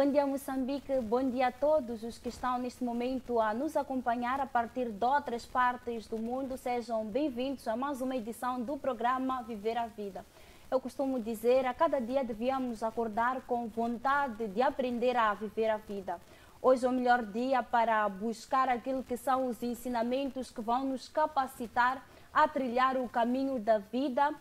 Bom dia, Moçambique. Bom dia a todos os que estão neste momento a nos acompanhar a partir de outras partes do mundo. Sejam bem-vindos a mais uma edição do programa Viver a Vida. Eu costumo dizer, a cada dia devíamos acordar com vontade de aprender a viver a vida. Hoje é o melhor dia para buscar aquilo que são os ensinamentos que vão nos capacitar a trilhar o caminho da vida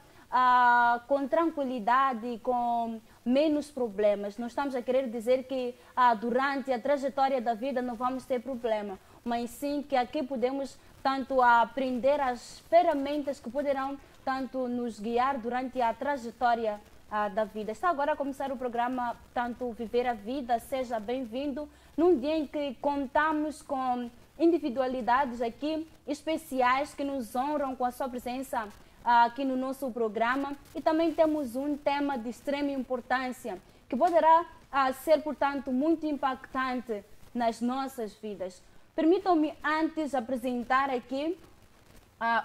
com tranquilidade, com menos problemas. Não estamos a querer dizer que durante a trajetória da vida não vamos ter problema, mas sim que aqui podemos tanto aprender as ferramentas que poderão tanto nos guiar durante a trajetória da vida. Está agora a começar o programa tanto Viver a Vida. Seja bem-vindo num dia em que contamos com individualidades aqui especiais que nos honram com a sua presença aqui no nosso programa, e também temos um tema de extrema importância que poderá ser, portanto, muito impactante nas nossas vidas. Permitam-me antes apresentar aqui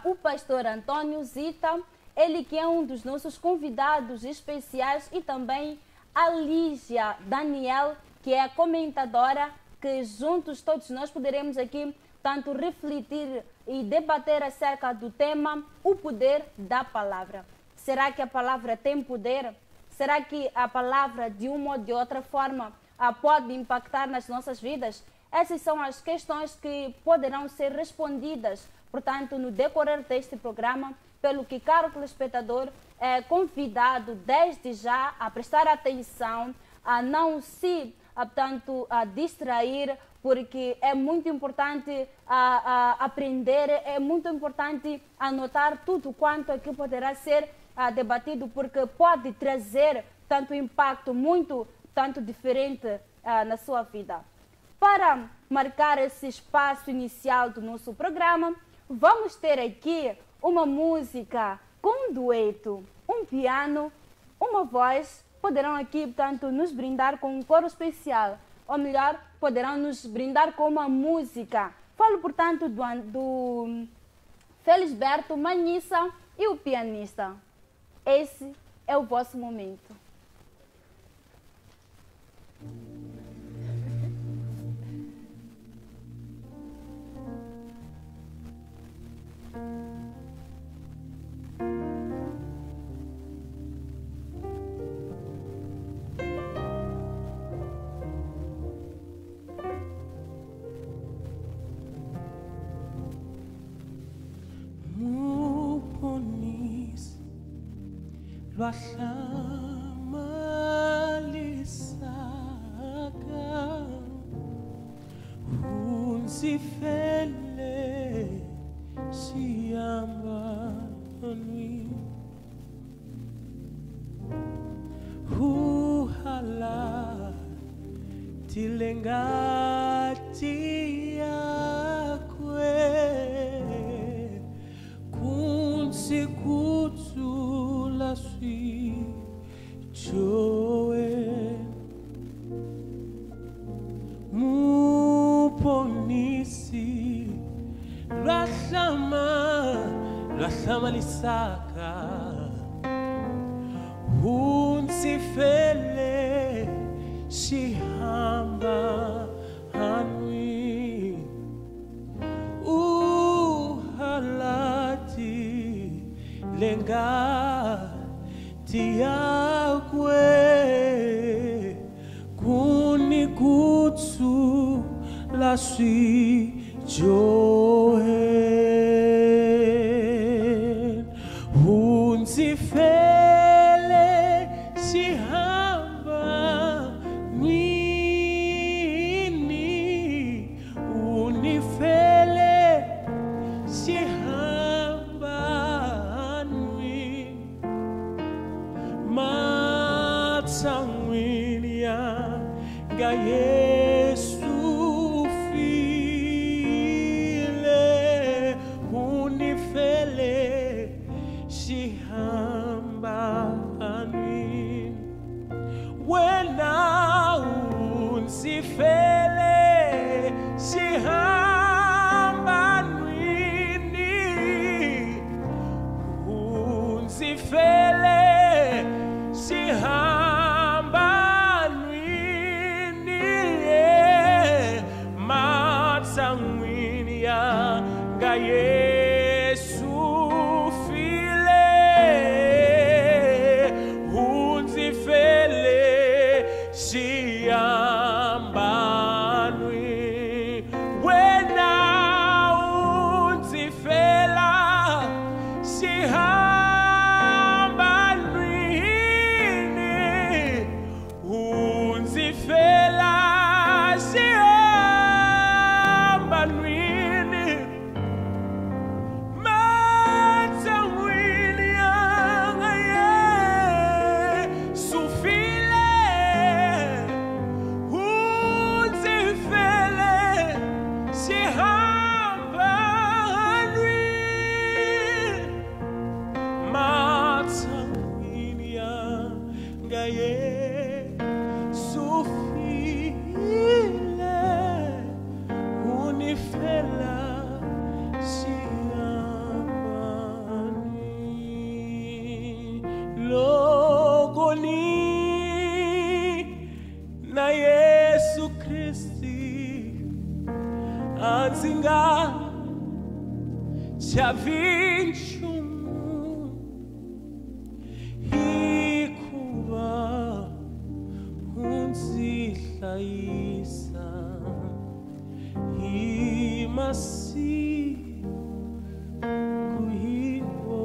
o pastor Antônio Zita, ele que é um dos nossos convidados especiais, e também a Lígia Daniel, que é a comentadora, que juntos todos nós poderemos aqui tanto refletir e debater acerca do tema, o poder da palavra. Será que a palavra tem poder? Será que a palavra, de uma ou de outra forma, pode impactar nas nossas vidas? Essas são as questões que poderão ser respondidas, portanto, no decorrer deste programa, pelo que, caro telespectador, é convidado desde já a prestar atenção, a não se a distrair, porque é muito importante aprender, é muito importante anotar tudo quanto aqui poderá ser debatido, porque pode trazer tanto impacto muito diferente na sua vida. Para marcar esse espaço inicial do nosso programa, vamos ter aqui uma música com um dueto, um piano, uma voz. Poderão aqui, portanto, nos brindar com um coro especial, ou melhor, poderão nos brindar com uma música. Falo, portanto, do Felisberto Manissa e o pianista. Esse é o vosso momento. Lwahlamalisaka unsifele siyambanwi uhala tilengati yakwe kunsikutsula Joe muponisi lwahlama lisaka unsifele shihamba hanwi uhalati lengati yakwe kunikutsu la sui Joel unsifele shihamba nini unifele shihamba nini matsangwinia ga Yesu file sanguínea, Yesu file, unzifele, siambanwi, wena unzifela, siambanwi, unzifela, na Yesu Kristi anzinga chavinchumu ikuba unzihlayisa imasi kuhiwo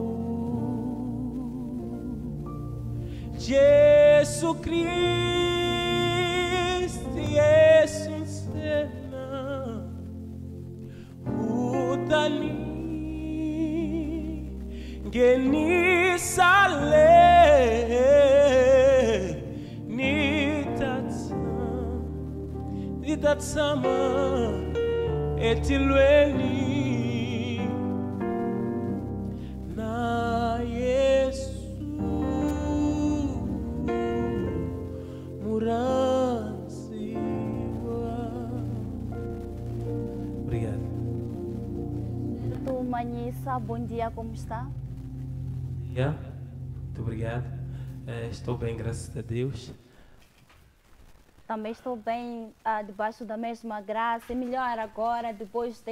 Jesu Kristi Yesu sena utali genisale nitatsama etilweni na Yesu Manhissa, bom dia, como está? Muito obrigado. Estou bem, graças a Deus. Também estou bem, debaixo da mesma graça. E melhor agora, depois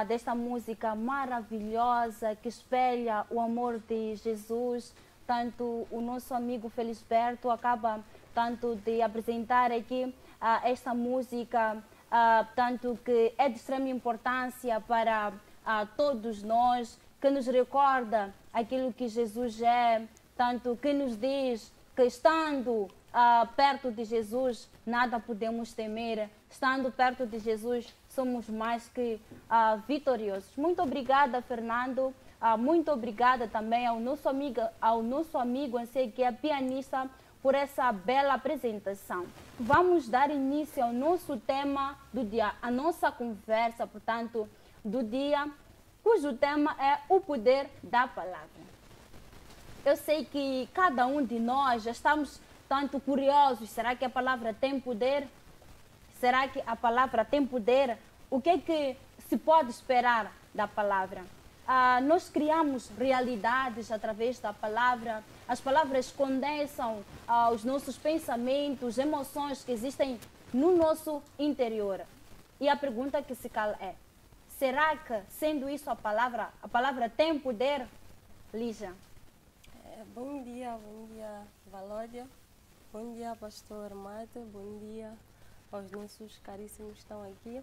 desta música maravilhosa que espelha o amor de Jesus. Tanto o nosso amigo Felisberto acaba tanto de apresentar aqui esta música, tanto que é de extrema importância para a todos nós, que nos recorda aquilo que Jesus é, tanto que nos diz que estando perto de Jesus nada podemos temer, estando perto de Jesus somos mais que vitoriosos. Muito obrigada, Fernando, muito obrigada também ao nosso amigo Ansei, que é pianista, por essa bela apresentação. Vamos dar início ao nosso tema do dia, a nossa conversa, portanto, do dia, cujo tema é o poder da palavra. Eu sei que cada um de nós já estamos tanto curiosos, será que a palavra tem poder? Será que a palavra tem poder? O que é que se pode esperar da palavra? Nós criamos realidades através da palavra, as palavras condensam os nossos pensamentos, emoções que existem no nosso interior. E a pergunta que se cala é: será que, sendo isso a palavra tem poder? Lígia. Bom dia, Valódia. Bom dia, pastor Mate. Bom dia aos nossos caríssimos que estão aqui.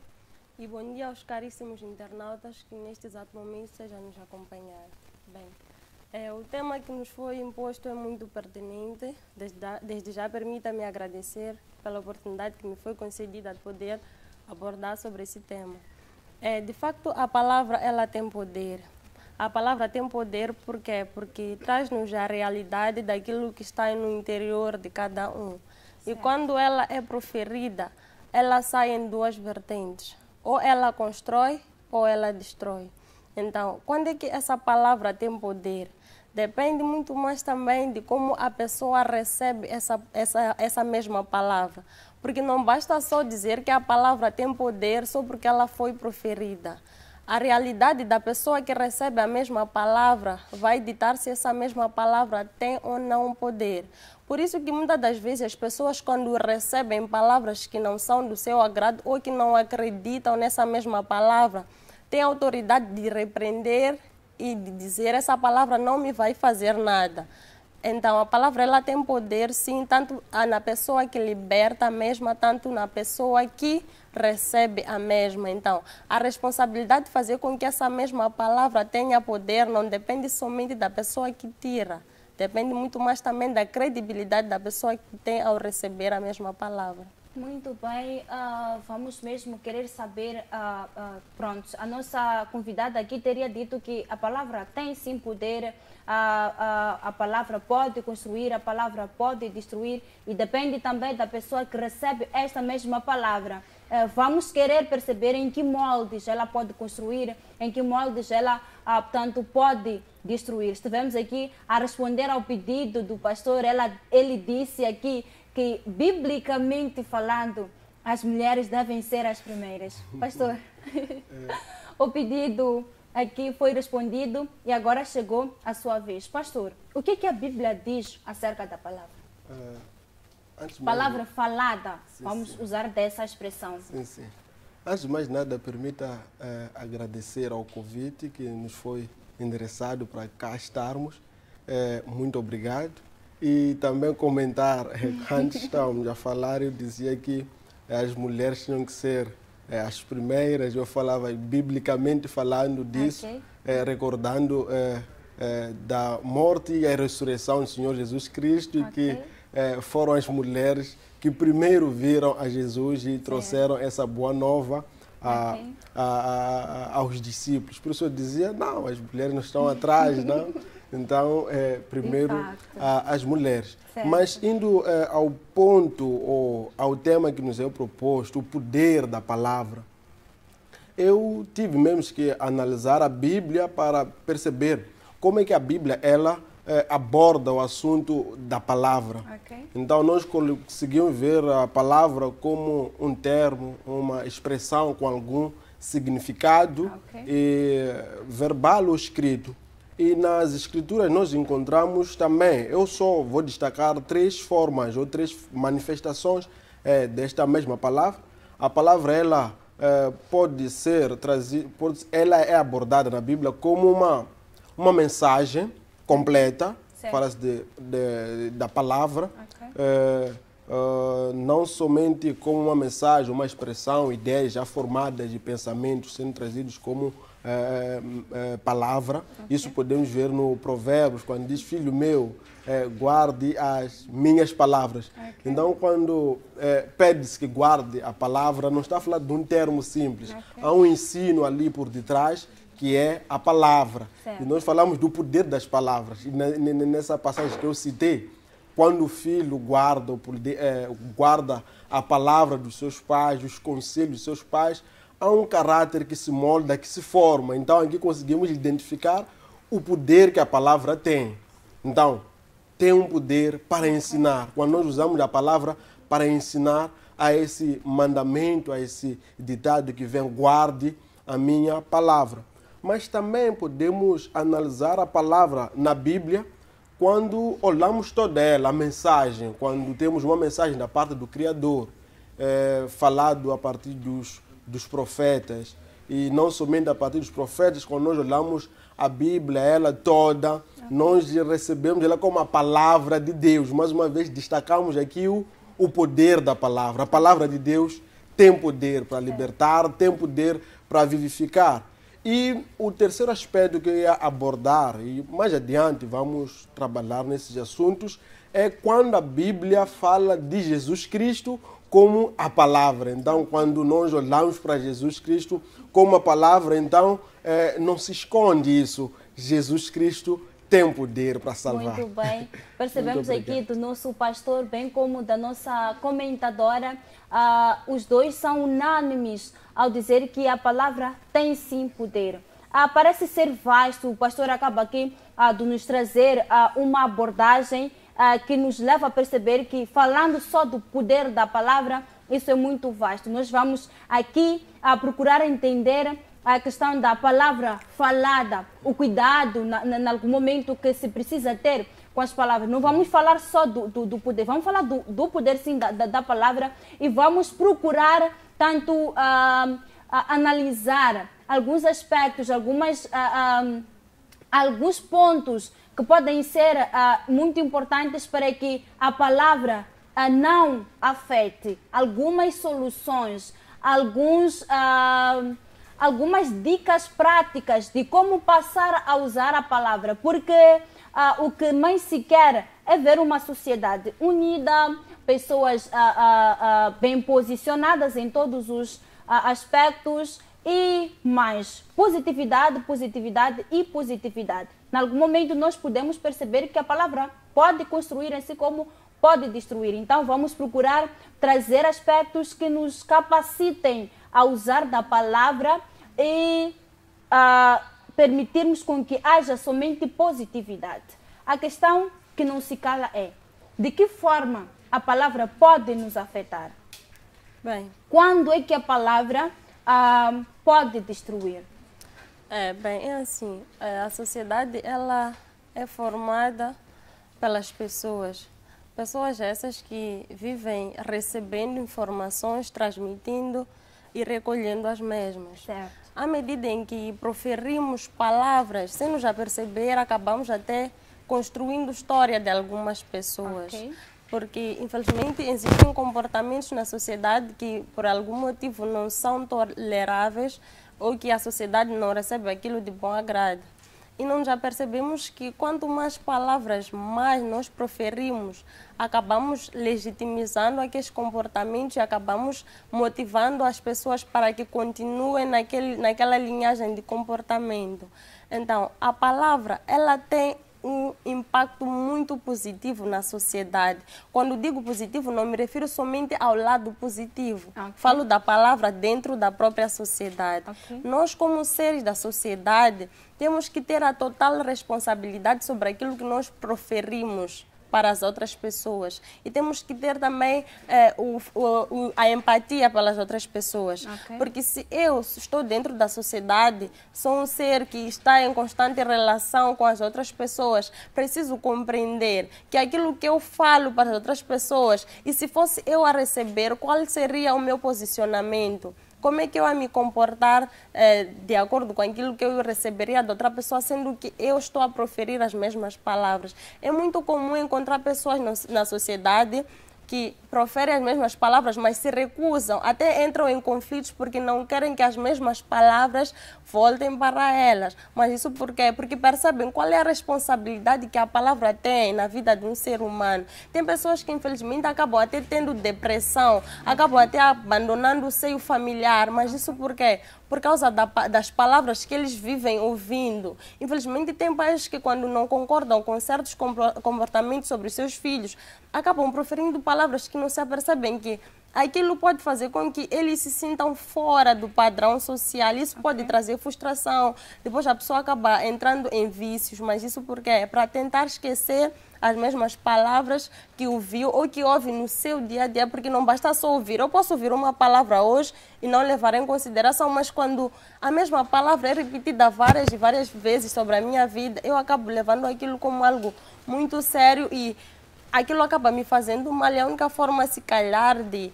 E bom dia aos caríssimos internautas que neste exato momento estejam a nos acompanhar. Bem, o tema que nos foi imposto é muito pertinente. Desde já permita-me agradecer pela oportunidade que me foi concedida de poder abordar sobre esse tema. De facto, a palavra ela tem poder. A palavra tem poder por quê? Porque traz-nos a realidade daquilo que está no interior de cada um. Certo. E quando ela é proferida, ela sai em duas vertentes. Ou ela constrói ou ela destrói. Então, quando é que essa palavra tem poder? Depende muito mais também de como a pessoa recebe essa mesma palavra. Porque não basta só dizer que a palavra tem poder só porque ela foi proferida. A realidade da pessoa que recebe a mesma palavra vai ditar se essa mesma palavra tem ou não poder. Por isso que muitas das vezes as pessoas, quando recebem palavras que não são do seu agrado ou que não acreditam nessa mesma palavra, têm a autoridade de repreender e de dizer: essa palavra não me vai fazer nada. Então, a palavra ela tem poder, sim, tanto na pessoa que liberta a mesma, tanto na pessoa que recebe a mesma. Então, a responsabilidade de fazer com que essa mesma palavra tenha poder não depende somente da pessoa que tira. Depende muito mais também da credibilidade da pessoa que tem ao receber a mesma palavra. Muito bem, vamos mesmo querer saber, pronto, a nossa convidada aqui teria dito que a palavra tem sim poder, a palavra pode construir, a palavra pode destruir e depende também da pessoa que recebe esta mesma palavra. Vamos querer perceber em que moldes ela pode construir, em que moldes ela, portanto, pode destruir. Estivemos aqui a responder ao pedido do pastor, ele disse aqui que, biblicamente falando, as mulheres devem ser as primeiras. Pastor, o pedido aqui foi respondido e agora chegou a sua vez. Pastor, o que a Bíblia diz acerca da palavra? Palavra falada, sim, vamos sim. usar dessa expressão. Sim, sim. Antes de mais nada, permita agradecer ao convite que nos foi endereçado para cá estarmos. Muito obrigado. E também comentar, antes estávamos a falar, eu dizia que as mulheres tinham que ser as primeiras, eu falava biblicamente falando disso, okay. Recordando da morte e a ressurreição do Senhor Jesus Cristo, okay. e que foram as mulheres que primeiro viram a Jesus e trouxeram essa boa nova okay. Aos discípulos. Por isso eu dizia, não, as mulheres não estão atrás, não. Então, primeiro as mulheres. Certo. Mas indo ao ponto, ou ao tema que nos é proposto, o poder da palavra, eu tive mesmo que analisar a Bíblia para perceber como é que a Bíblia ela aborda o assunto da palavra. Okay. Então, nós conseguimos ver a palavra como um termo, uma expressão com algum significado, okay. Verbal ou escrito. E nas escrituras nós encontramos também, eu só vou destacar 3 formas ou 3 manifestações desta mesma palavra. A palavra ela pode ser trazida, ela é abordada na Bíblia como uma mensagem completa, fala-se da palavra, okay. Não somente como uma mensagem, uma expressão, ideias já formadas de pensamentos sendo trazidos como palavra. Okay. Isso podemos ver no Provérbios, quando diz: filho meu, guarde as minhas palavras. Okay. Então, quando pede-se que guarde a palavra, não está falando de um termo simples. Okay. Há um ensino ali por detrás, que é a palavra. Certo. E nós falamos do poder das palavras. E nessa passagem que eu citei, quando o filho guarda a palavra dos seus pais, os conselhos dos seus pais, há um caráter que se molda, que se forma. Então, aqui conseguimos identificar o poder que a palavra tem. Então, tem um poder para ensinar. Quando nós usamos a palavra para ensinar, a esse mandamento, a esse ditado que vem: guarde a minha palavra. Mas também podemos analisar a palavra na Bíblia quando olhamos toda ela, a mensagem, quando temos uma mensagem da parte do Criador, falado a partir dos profetas, e não somente a partir dos profetas. Quando nós olhamos a Bíblia, ela toda, nós recebemos ela como a palavra de Deus. Mais uma vez, destacamos aqui o poder da palavra. A palavra de Deus tem poder para libertar, tem poder para vivificar. E o terceiro aspecto que eu ia abordar, e mais adiante vamos trabalhar nesses assuntos, é quando a Bíblia fala de Jesus Cristo como a palavra. Então, quando nós olhamos para Jesus Cristo como a palavra, então não se esconde isso. Jesus Cristo tem poder para salvar. Muito bem. Percebemos aqui do nosso pastor, bem como da nossa comentadora, os dois são unânimes ao dizer que a palavra tem sim poder. Parece ser vasto, o pastor acaba aqui de nos trazer uma abordagem que nos leva a perceber que, falando só do poder da palavra, isso é muito vasto. Nós vamos aqui procurar entender a questão da palavra falada, o cuidado em algum momento que se precisa ter com as palavras. Não vamos falar só do poder, vamos falar do poder sim da palavra e vamos procurar tanto analisar alguns aspectos, alguns pontos que podem ser muito importantes para que a palavra não afete algumas soluções, algumas dicas práticas de como passar a usar a palavra, porque o que mais se quer é ver uma sociedade unida, pessoas bem posicionadas em todos os aspectos e mais positividade, positividade e positividade. Em algum momento nós podemos perceber que a palavra pode construir assim como pode destruir. Então vamos procurar trazer aspectos que nos capacitem a usar da palavra e permitirmos com que haja somente positividade. A questão que não se cala é de que forma a palavra pode nos afetar? Bem, quando é que a palavra pode destruir? É assim, a sociedade ela é formada pelas pessoas. Pessoas essas que vivem recebendo informações, transmitindo e recolhendo as mesmas. Certo. À medida em que proferimos palavras, sem nos aperceber, acabamos até construindo história de algumas pessoas. Okay. Porque, infelizmente, existem comportamentos na sociedade que, por algum motivo, não são toleráveis ou que a sociedade não recebe aquilo de bom agrado. E nós já percebemos que quanto mais palavras mais nós proferimos, acabamos legitimizando aqueles comportamentos e acabamos motivando as pessoas para que continuem naquela linhagem de comportamento. Então, a palavra, ela tem um impacto muito positivo na sociedade. Quando digo positivo, não me refiro somente ao lado positivo. Okay. Falo da palavra dentro da própria sociedade. Okay. Nós, como seres da sociedade, temos que ter a total responsabilidade sobre aquilo que nós proferimos para as outras pessoas. E temos que ter também a empatia pelas outras pessoas. Okay. Porque se eu estou dentro da sociedade, sou um ser que está em constante relação com as outras pessoas, preciso compreender que aquilo que eu falo para as outras pessoas, e se fosse eu a receber, qual seria o meu posicionamento? Como é que eu a me comportar de acordo com aquilo que eu receberia de outra pessoa, sendo que eu estou a proferir as mesmas palavras? É muito comum encontrar pessoas na sociedade que proferem as mesmas palavras, mas se recusam, até entram em conflitos porque não querem que as mesmas palavras voltem para elas. Mas isso por quê? Porque percebem qual é a responsabilidade que a palavra tem na vida de um ser humano. Tem pessoas que, infelizmente, acabam até tendo depressão, acabam até abandonando o seio familiar. Mas isso por quê? Por causa das palavras que eles vivem ouvindo. Infelizmente, tem pais que, quando não concordam com certos comportamentos sobre os seus filhos, acabam proferindo palavras que não se apercebem que aquilo pode fazer com que eles se sintam fora do padrão social. Isso pode trazer frustração. Depois a pessoa acaba entrando em vícios. Mas isso por quê? É para tentar esquecer as mesmas palavras que ouviu ou que ouve no seu dia a dia, porque não basta só ouvir. Eu posso ouvir uma palavra hoje e não levar em consideração, mas quando a mesma palavra é repetida várias e várias vezes sobre a minha vida, eu acabo levando aquilo como algo muito sério e aquilo acaba me fazendo mal. A única forma, se calhar, de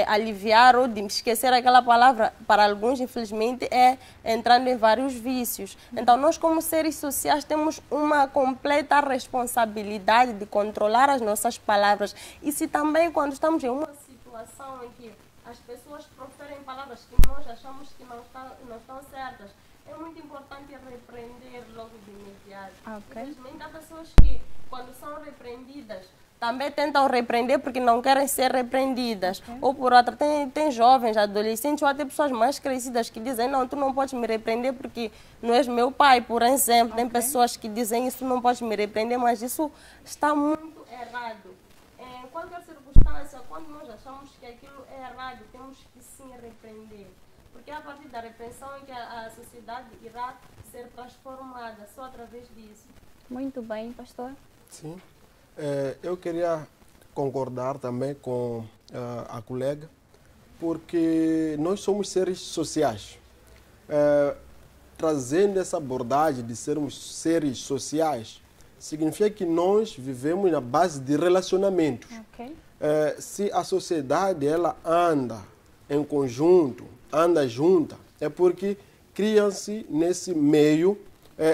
aliviar ou de esquecer aquela palavra, para alguns, infelizmente, é entrando em vários vícios. Então, nós, como seres sociais, temos uma completa responsabilidade de controlar as nossas palavras. E se também, quando estamos em uma situação em que as pessoas proferem palavras que nós achamos que não estão certas, é muito importante repreender logo de imediato. Okay. Infelizmente, há pessoas que, quando são repreendidas, também tentam repreender porque não querem ser repreendidas. Okay. Ou por outra, tem jovens, adolescentes ou até pessoas mais crescidas que dizem: não, tu não podes me repreender porque não és meu pai, por exemplo. Okay. Tem pessoas que dizem isso: tu não podes me repreender, mas isso está muito errado. Em qualquer circunstância, quando nós achamos que aquilo é errado, temos que sim repreender. Porque é a partir da repreensão é que a sociedade irá ser transformada, só através disso. Muito bem, pastor. Sim. Eu queria concordar também com a colega, porque nós somos seres sociais. Trazendo essa abordagem de sermos seres sociais, significa que nós vivemos na base de relacionamentos. Ok. Se a sociedade ela anda em conjunto, anda junta, é porque criam-se nesse meio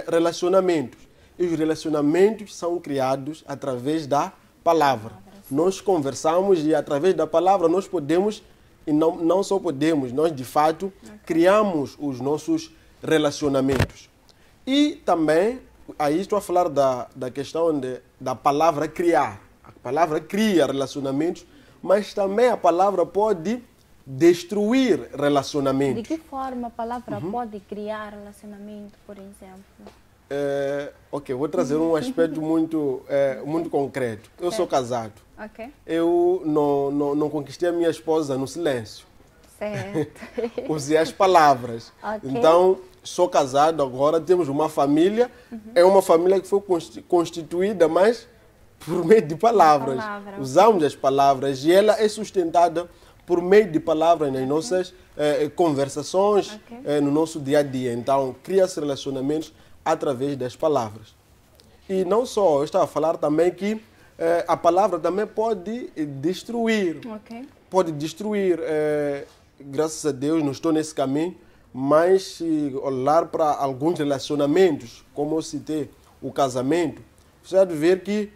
relacionamentos. E os relacionamentos são criados através da palavra. Nós conversamos e através da palavra nós podemos, e não só podemos, nós de fato criamos os nossos relacionamentos. E também, aí estou a falar da questão da palavra criar. A palavra cria relacionamentos, mas também a palavra pode destruir relacionamentos. De que forma a palavra pode criar relacionamento, por exemplo? Ok, vou trazer um aspecto muito concreto. Eu sou casado. Ok. Eu não conquistei a minha esposa no silêncio. Certo. Usei as palavras. Ok. Então, sou casado agora, temos uma família. É uma família que foi constituída, mas por meio de palavras. Usamos as palavras e ela é sustentada por meio de palavras nas nossas conversações, no nosso dia a dia. Então, cria-se relacionamentos através das palavras. E não só, eu estava a falar também que a palavra também pode destruir. Ok. Pode destruir, graças a Deus, não estou nesse caminho, mas se olhar para alguns relacionamentos, como eu citei, o casamento, você vai ver que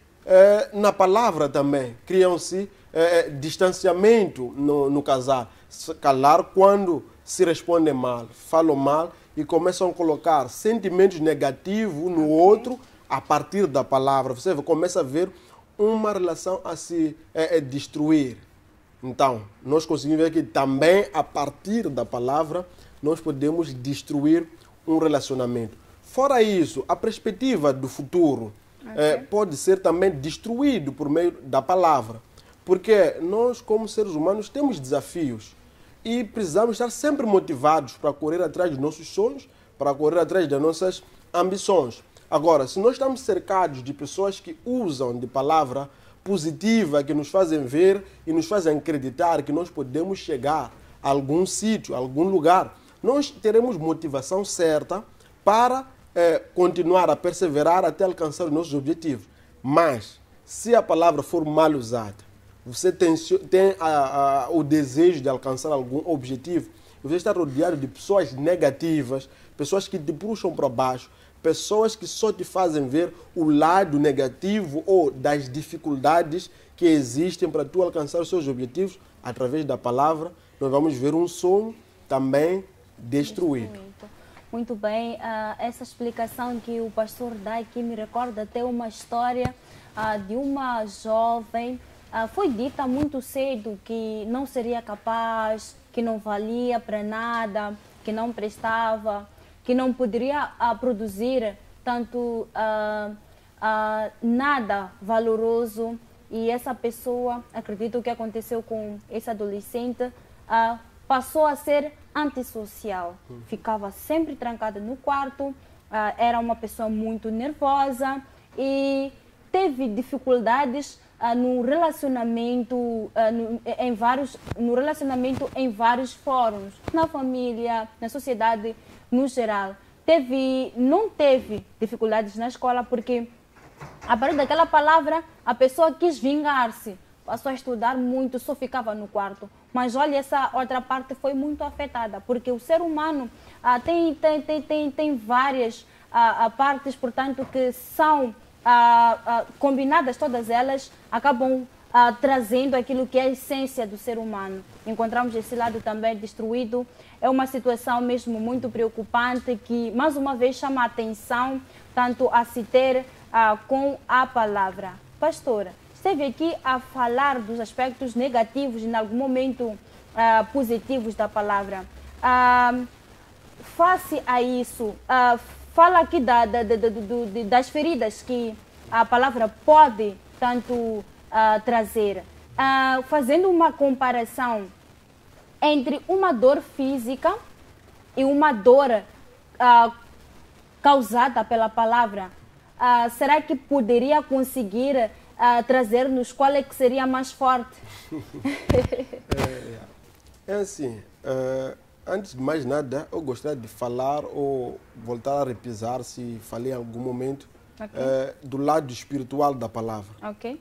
na palavra também criam-se distanciamento no casal. Calar quando se responde mal, falam mal e começam a colocar sentimentos negativos no outro a partir da palavra. Você começa a ver uma relação a se destruir. Então, nós conseguimos ver que também a partir da palavra nós podemos destruir um relacionamento. Fora isso, a perspectiva do futuro pode ser também destruído por meio da palavra. Porque nós, como seres humanos, temos desafios e precisamos estar sempre motivados para correr atrás dos nossos sonhos, para correr atrás das nossas ambições. Agora, se nós estamos cercados de pessoas que usam de palavra positiva, que nos fazem ver e nos fazem acreditar que nós podemos chegar a algum sítio, a algum lugar, nós teremos motivação certa para continuar a perseverar até alcançar os nossos objetivos. Mas, se a palavra for mal usada, você tem o desejo de alcançar algum objetivo, você está rodeado de pessoas negativas, pessoas que te puxam para baixo, pessoas que só te fazem ver o lado negativo ou das dificuldades que existem para tu alcançar os seus objetivos. Através da palavra, nós vamos ver um sonho também destruído. Muito bem, essa explicação que o pastor dá aqui me recorda até uma história de uma jovem. Foi dita muito cedo que não seria capaz, que não valia para nada, que não prestava, que não poderia produzir tanto nada valoroso. E essa pessoa, acredito que aconteceu com esse adolescente, passou a ser antissocial. Ficava sempre trancada no quarto, era uma pessoa muito nervosa e teve dificuldades no relacionamento, no relacionamento em vários fóruns, na família, na sociedade no geral. Não teve dificuldades na escola porque, a partir daquela palavra, a pessoa quis vingar-se, passou a estudar muito, só ficava no quarto. Mas olha, essa outra parte foi muito afetada, porque o ser humano tem várias partes, portanto, que são combinadas, todas elas acabam trazendo aquilo que é a essência do ser humano. Encontramos esse lado também destruído. É uma situação mesmo muito preocupante que, mais uma vez, chama a atenção, tanto a se ter com a palavra. Pastora, esteve aqui a falar dos aspectos negativos e, em algum momento, positivos da palavra. Face a isso, fala aqui das feridas que a palavra pode tanto trazer. Fazendo uma comparação entre uma dor física e uma dor causada pela palavra, será que poderia conseguir trazer-nos qual é que seria mais forte? É assim, antes de mais nada, eu gostaria de falar ou voltar a repisar, se falei em algum momento, do lado espiritual da palavra.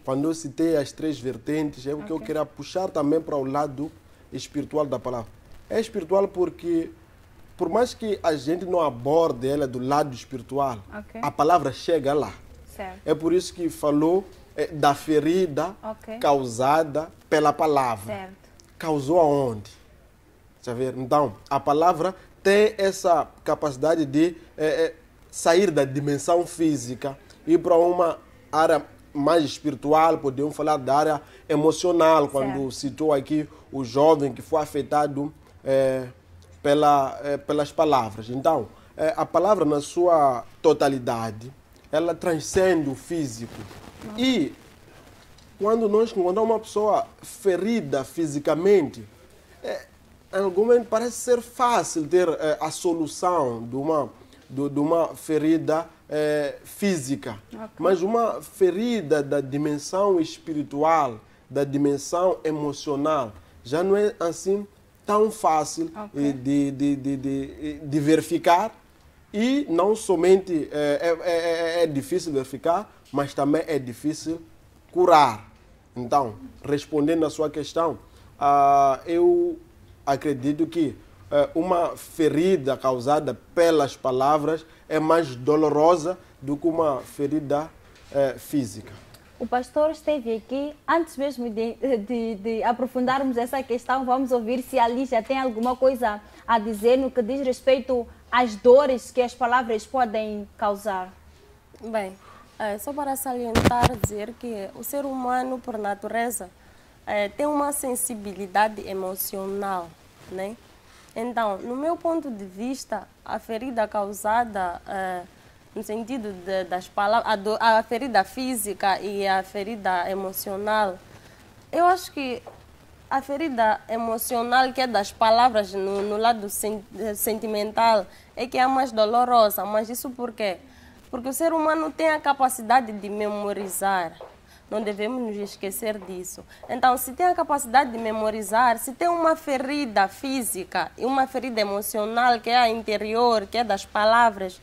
Quando eu citei as 3 vertentes, é porque eu queria puxar também para o lado espiritual da palavra. É espiritual porque, por mais que a gente não aborde ela do lado espiritual, a palavra chega lá. Certo. É por isso que falou da ferida causada pela palavra. Certo. Causou aonde? Tá vendo? Então, a palavra tem essa capacidade de sair da dimensão física e ir para uma área mais espiritual, podemos falar da área emocional, quando citou aqui o jovem que foi afetado pelas palavras. Então, a palavra na sua totalidade, ela transcende o físico. E quando nós encontramos uma pessoa ferida fisicamente, em algum momento parece ser fácil ter a solução de uma ferida física. Mas uma ferida da dimensão espiritual, da dimensão emocional, já não é assim tão fácil de verificar. E não somente é difícil verificar, mas também é difícil curar. Então, respondendo à sua questão, eu acredito que uma ferida causada pelas palavras é mais dolorosa do que uma ferida física. O pastor esteve aqui, antes mesmo de aprofundarmos essa questão, vamos ouvir se ali já tem alguma coisa a dizer no que diz respeito às dores que as palavras podem causar. Bem, só para salientar, dizer que o ser humano, por natureza, tem uma sensibilidade emocional, né? Então, no meu ponto de vista, a ferida causada, no sentido das palavras, a ferida física e a ferida emocional, eu acho que a ferida emocional, que é das palavras no lado sentimental, é que é a mais dolorosa. Mas isso por quê? Porque o ser humano tem a capacidade de memorizar. Não devemos nos esquecer disso. Então, se tem a capacidade de memorizar, se tem uma ferida física e uma ferida emocional, que é a interior, que é das palavras,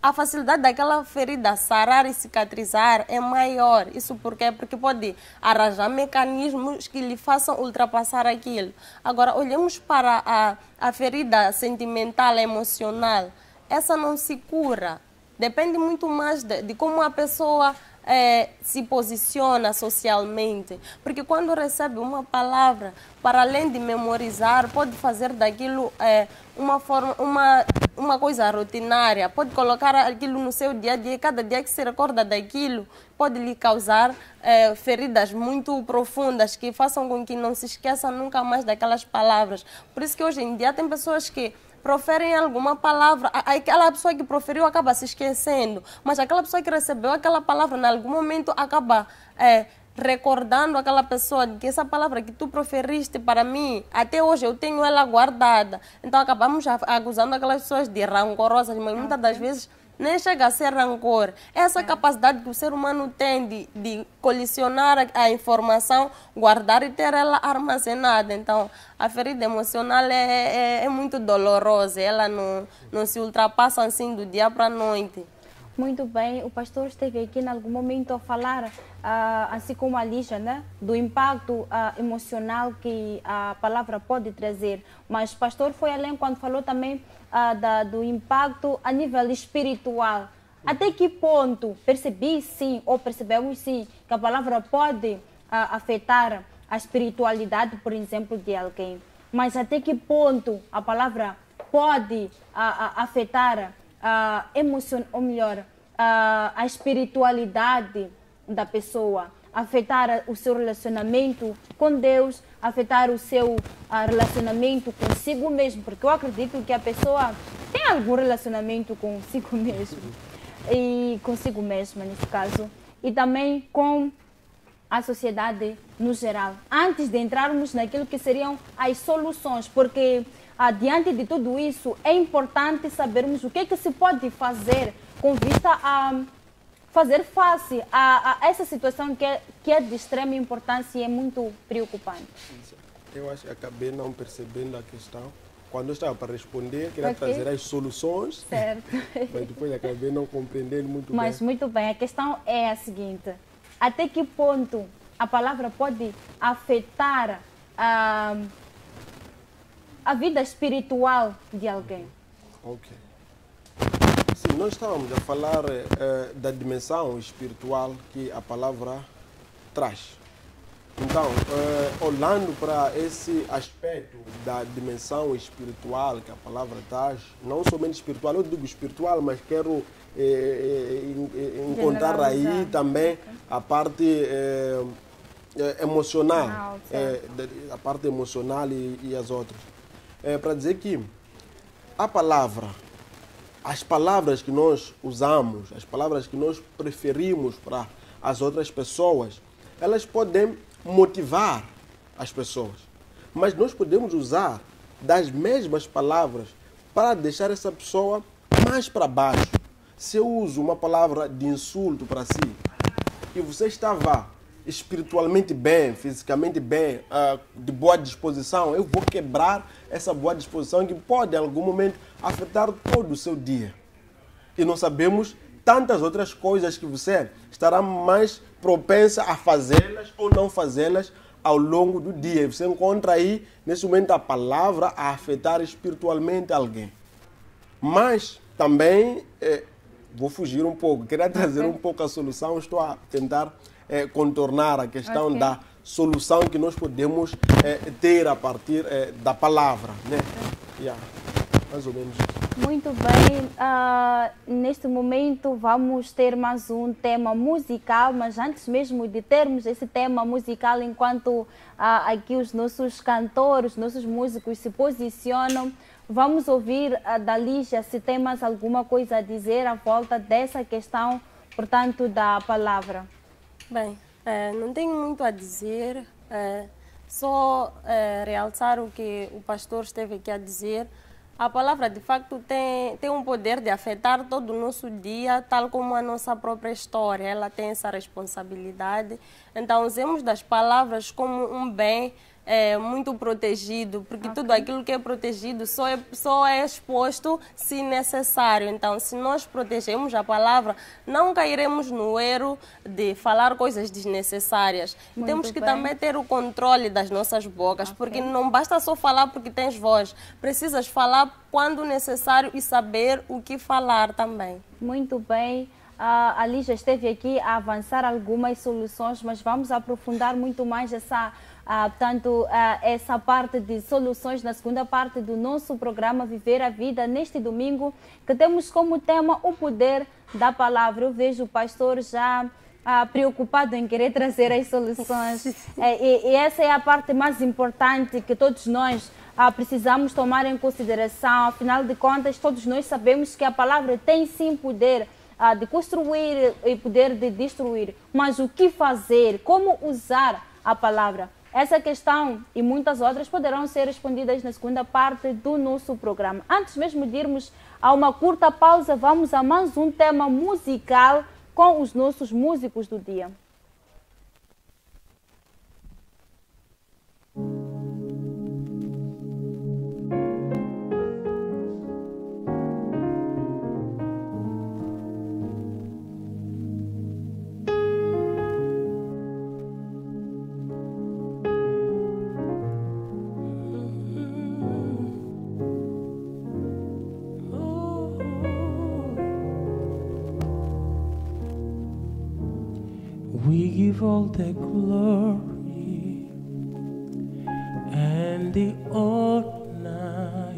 a facilidade daquela ferida sarar e cicatrizar é maior. Isso por quê? Porque pode arranjar mecanismos que lhe façam ultrapassar aquilo. Agora, olhemos para a ferida sentimental, emocional. Essa não se cura. Depende muito mais de como a pessoa se posiciona socialmente. Porque quando recebe uma palavra, para além de memorizar, pode fazer daquilo uma coisa rotinária, pode colocar aquilo no seu dia a dia, cada dia que se recorda daquilo, pode lhe causar feridas muito profundas que façam com que não se esqueça nunca mais daquelas palavras. Por isso que hoje em dia tem pessoas que proferem alguma palavra, aquela pessoa que proferiu acaba se esquecendo, mas aquela pessoa que recebeu aquela palavra, em algum momento acaba recordando aquela pessoa de que essa palavra que tu proferiste para mim, até hoje eu tenho ela guardada. Então acabamos acusando aquelas pessoas de rancorosas, mas muitas das vezes nem chega a ser rancor. Essa capacidade que o ser humano tem de colecionar a informação, guardar e ter ela armazenada. Então, a ferida emocional é muito dolorosa. Ela não se ultrapassa assim do dia para a noite. Muito bem. O pastor esteve aqui em algum momento a falar, assim como a Lígia, né, do impacto emocional que a palavra pode trazer. Mas o pastor foi além quando falou também do impacto a nível espiritual. Até que ponto percebemos sim, que a palavra pode afetar a espiritualidade, por exemplo, de alguém. Mas até que ponto a palavra pode afetar a espiritualidade da pessoa, afetar o seu relacionamento com Deus, afetar o seu relacionamento consigo mesmo, porque eu acredito que a pessoa tem algum relacionamento consigo mesmo, e consigo mesma nesse caso, e também com a sociedade no geral, antes de entrarmos naquilo que seriam as soluções, porque diante de tudo isso é importante sabermos o que é que se pode fazer com vista a fazer face a essa situação que é de extrema importância e é muito preocupante. Eu acho que acabei não percebendo a questão. quando eu estava para responder, queria trazer as soluções. Certo. Mas depois acabei não compreendendo muito bem. Mas muito bem, a questão é a seguinte: até que ponto a palavra pode afetar a vida espiritual de alguém? Ok. Sim, nós estávamos a falar da dimensão espiritual que a palavra traz. Então, olhando para esse aspecto da dimensão espiritual que a palavra traz, não somente espiritual, eu digo espiritual, mas quero encontrar aí também a parte emocional, a parte emocional e as outras. Para dizer que a palavra, as palavras que nós usamos, as palavras que nós preferimos para as outras pessoas, elas podem motivar as pessoas. Mas nós podemos usar das mesmas palavras para deixar essa pessoa mais para baixo. Se eu uso uma palavra de insulto para si e você estava espiritualmente bem, fisicamente bem, de boa disposição, eu vou quebrar essa boa disposição que pode em algum momento afetar todo o seu dia. E não sabemos tantas outras coisas que você estará mais propensa a fazê-las ou não fazê-las ao longo do dia. Você encontra aí, nesse momento, a palavra a afetar espiritualmente alguém. Mas também, vou fugir um pouco, queria trazer um pouco a solução, estou a tentar contornar a questão da solução que nós podemos ter a partir da palavra, né? Mais ou menos isso. Muito bem, neste momento vamos ter mais um tema musical, mas antes mesmo de termos esse tema musical, enquanto aqui os nossos cantores, os nossos músicos se posicionam, vamos ouvir da Lígia se tem mais alguma coisa a dizer à volta dessa questão, portanto, da palavra. Bem, não tenho muito a dizer, só realçar o que o pastor esteve aqui a dizer. A palavra, de facto, tem um poder de afetar todo o nosso dia, tal como a nossa própria história. Ela tem essa responsabilidade. Então, usemos das palavras como um bem muito protegido, porque tudo aquilo que é protegido só é exposto se necessário. Então, se nós protegemos a palavra, não cairemos no erro de falar coisas desnecessárias. Temos que também ter o controle das nossas bocas, porque não basta só falar porque tens voz. Precisas falar quando necessário e saber o que falar também. Muito bem. A Lígia esteve aqui a avançar algumas soluções, mas vamos aprofundar muito mais essa parte de soluções na segunda parte do nosso programa Viver a Vida, neste domingo, que temos como tema o poder da palavra. Eu vejo o pastor já preocupado em querer trazer as soluções. E essa é a parte mais importante que todos nós precisamos tomar em consideração. Afinal de contas, todos nós sabemos que a palavra tem sim poder de construir e poder de destruir. Mas o que fazer? Como usar a palavra? Essa questão e muitas outras poderão ser respondidas na segunda parte do nosso programa. Antes mesmo de irmos a uma curta pausa, vamos a mais um tema musical com os nossos músicos do dia. We give all the glory and the honor.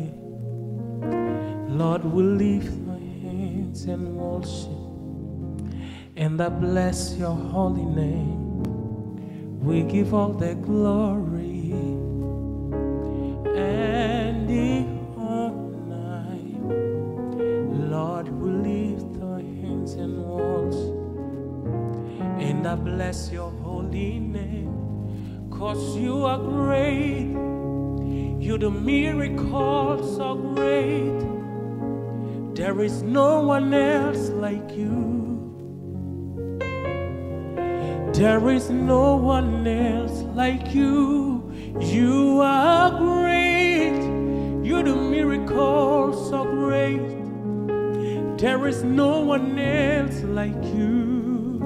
Lord, we lift our hands and worship, and I bless your holy name. We give all the glory and the honor. Lord, we lift our hands and worship, and I bless your holy name, 'cause you are great. You do miracles so great. There is no one else like you. There is no one else like you. You are great. You do miracles so great. There is no one else like you.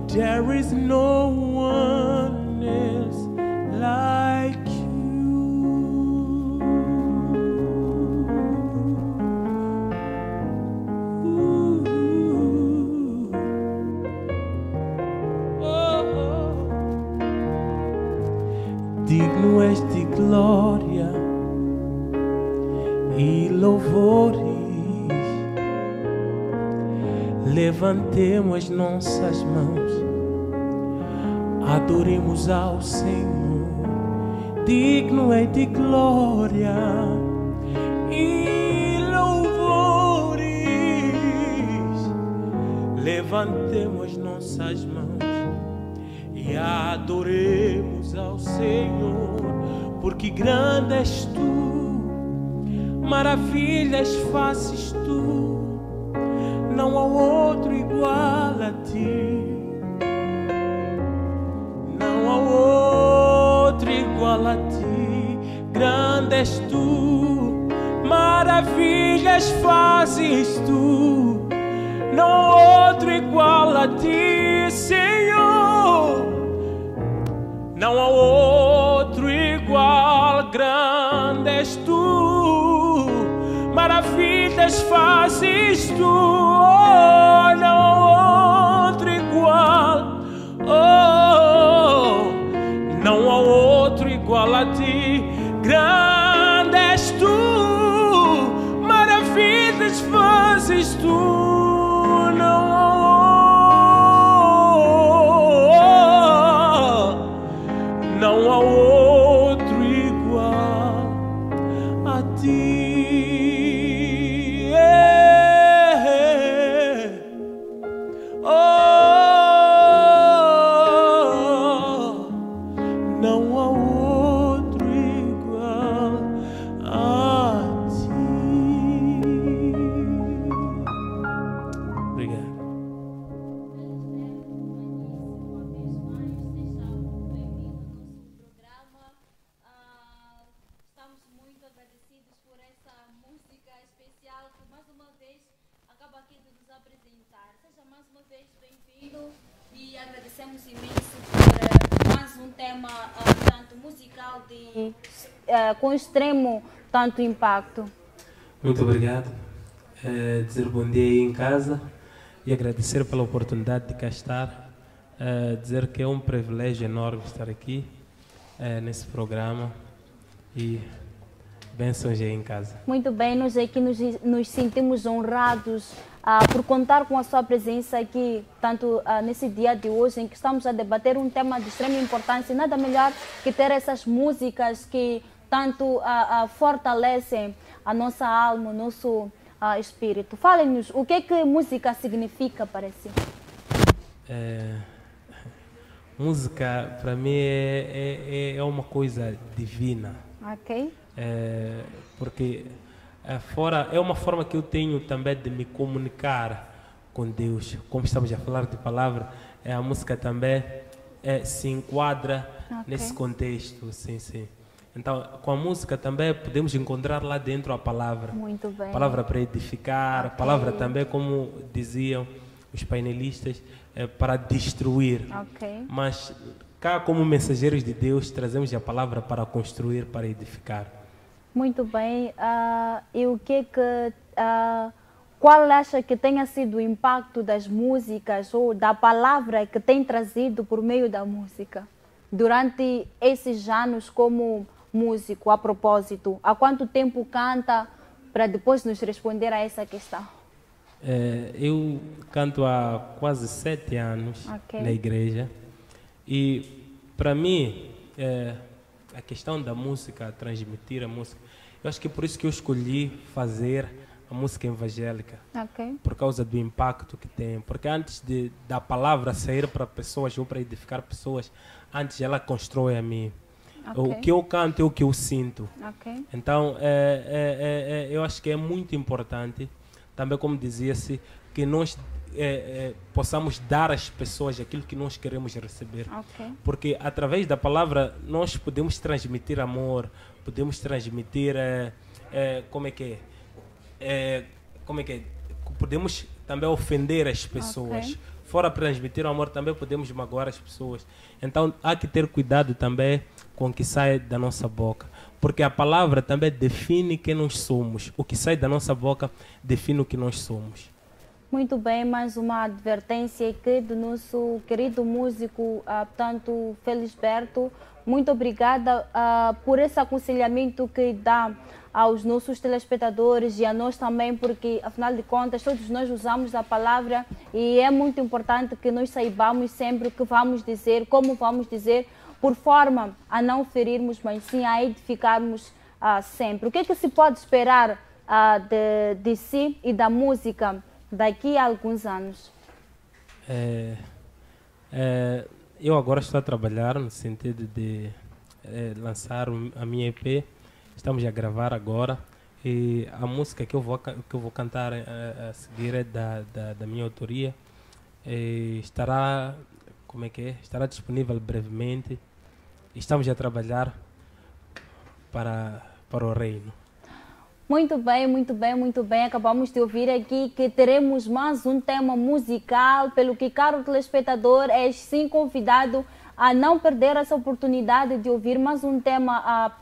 There is no one else like you. Digno és de glória e louvores. Levantemos nossas mãos, adoremos ao Senhor. Digno é de glória e louvores. Levantemos nossas mãos e adoremos ao Senhor, porque grande és tu, maravilhas fazes tu, não há outro igual a ti, não há outro igual a ti. Grande és tu, maravilhas fazes tu, não há outro igual a ti, Senhor. Não há outro igual, grande és tu, maravilhas fazes tu, oh, não há outro igual, oh, não há outro igual a ti, grande és tu, maravilhas fazes tu. Não há outro igual a ti. Oh, não há outro igual a ti. Obrigado. E agradecemos imenso por mais um tema tanto musical com extremo tanto impacto. Muito obrigado. Dizer bom dia aí em casa e agradecer pela oportunidade de cá estar. Dizer que é um privilégio enorme estar aqui nesse programa e bênçãos aí em casa. Muito bem, nós aqui nos sentimos honrados por contar com a sua presença aqui, tanto nesse dia de hoje em que estamos a debater um tema de extrema importância. Nada melhor que ter essas músicas que tanto fortalecem a nossa alma, o nosso espírito. Fale-nos, o que música significa para si? Música, para mim, é uma coisa divina. Ok. Porque é uma forma que eu tenho também de me comunicar com Deus. Como estamos a falar de palavra, a música também se enquadra nesse contexto. Sim, sim. Então, com a música também podemos encontrar lá dentro a palavra. Muito bem. Palavra para edificar, palavra também, como diziam os painelistas, para destruir. Ok. Mas cá, como mensageiros de Deus, trazemos a palavra para construir, para edificar. Muito bem. E o qual acha que tenha sido o impacto das músicas ou da palavra que tem trazido por meio da música durante esses anos como músico? A propósito, há quanto tempo canta, para depois nos responder a essa questão? Eu canto há quase 7 anos na igreja e para mim a questão da música, transmitir a música, eu acho que é por isso que eu escolhi fazer a música evangélica, por causa do impacto que tem, porque antes da palavra sair para pessoas ou para edificar pessoas, antes ela constrói a mim. O que eu canto é o que eu sinto. Então eu acho que é muito importante também, como dizia-se, que nós possamos dar às pessoas aquilo que nós queremos receber. Porque através da palavra nós podemos transmitir amor, podemos transmitir, podemos também ofender as pessoas. Ok. Fora transmitir o amor, também podemos magoar as pessoas. Então, há que ter cuidado também com o que sai da nossa boca. Porque a palavra também define quem nós somos. O que sai da nossa boca define o que nós somos. Muito bem, mais uma advertência aqui do nosso querido músico, portanto, Felisberto. Muito obrigada por esse aconselhamento que dá aos nossos telespectadores e a nós também, porque, afinal de contas, todos nós usamos a palavra e é muito importante que nós saibamos sempre o que vamos dizer, como vamos dizer, por forma a não ferirmos, mas sim a edificarmos sempre. O que é que se pode esperar de si e da música daqui a alguns anos? Eu agora estou a trabalhar no sentido de lançar a minha EP. Estamos a gravar agora e a música que eu vou cantar a seguir é da minha autoria. Estará disponível brevemente. Estamos a trabalhar para o reino. Muito bem, muito bem, muito bem. Acabamos de ouvir aqui que teremos mais um tema musical, pelo que, caro telespectador, és sim convidado a não perder essa oportunidade de ouvir mais um tema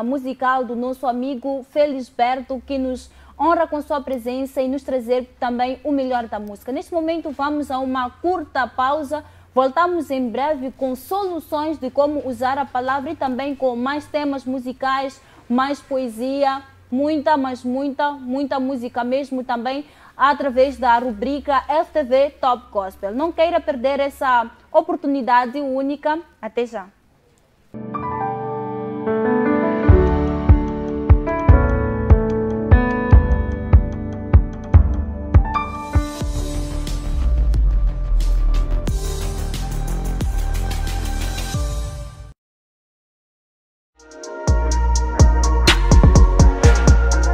musical do nosso amigo Felisberto, que nos honra com sua presença e nos trazer também o melhor da música. Neste momento vamos a uma curta pausa. Voltamos em breve com soluções de como usar a palavra e também com mais temas musicais, mais poesia, muita música mesmo também, através da rubrica FTV Top Gospel. Não queira perder essa oportunidade única. Até já.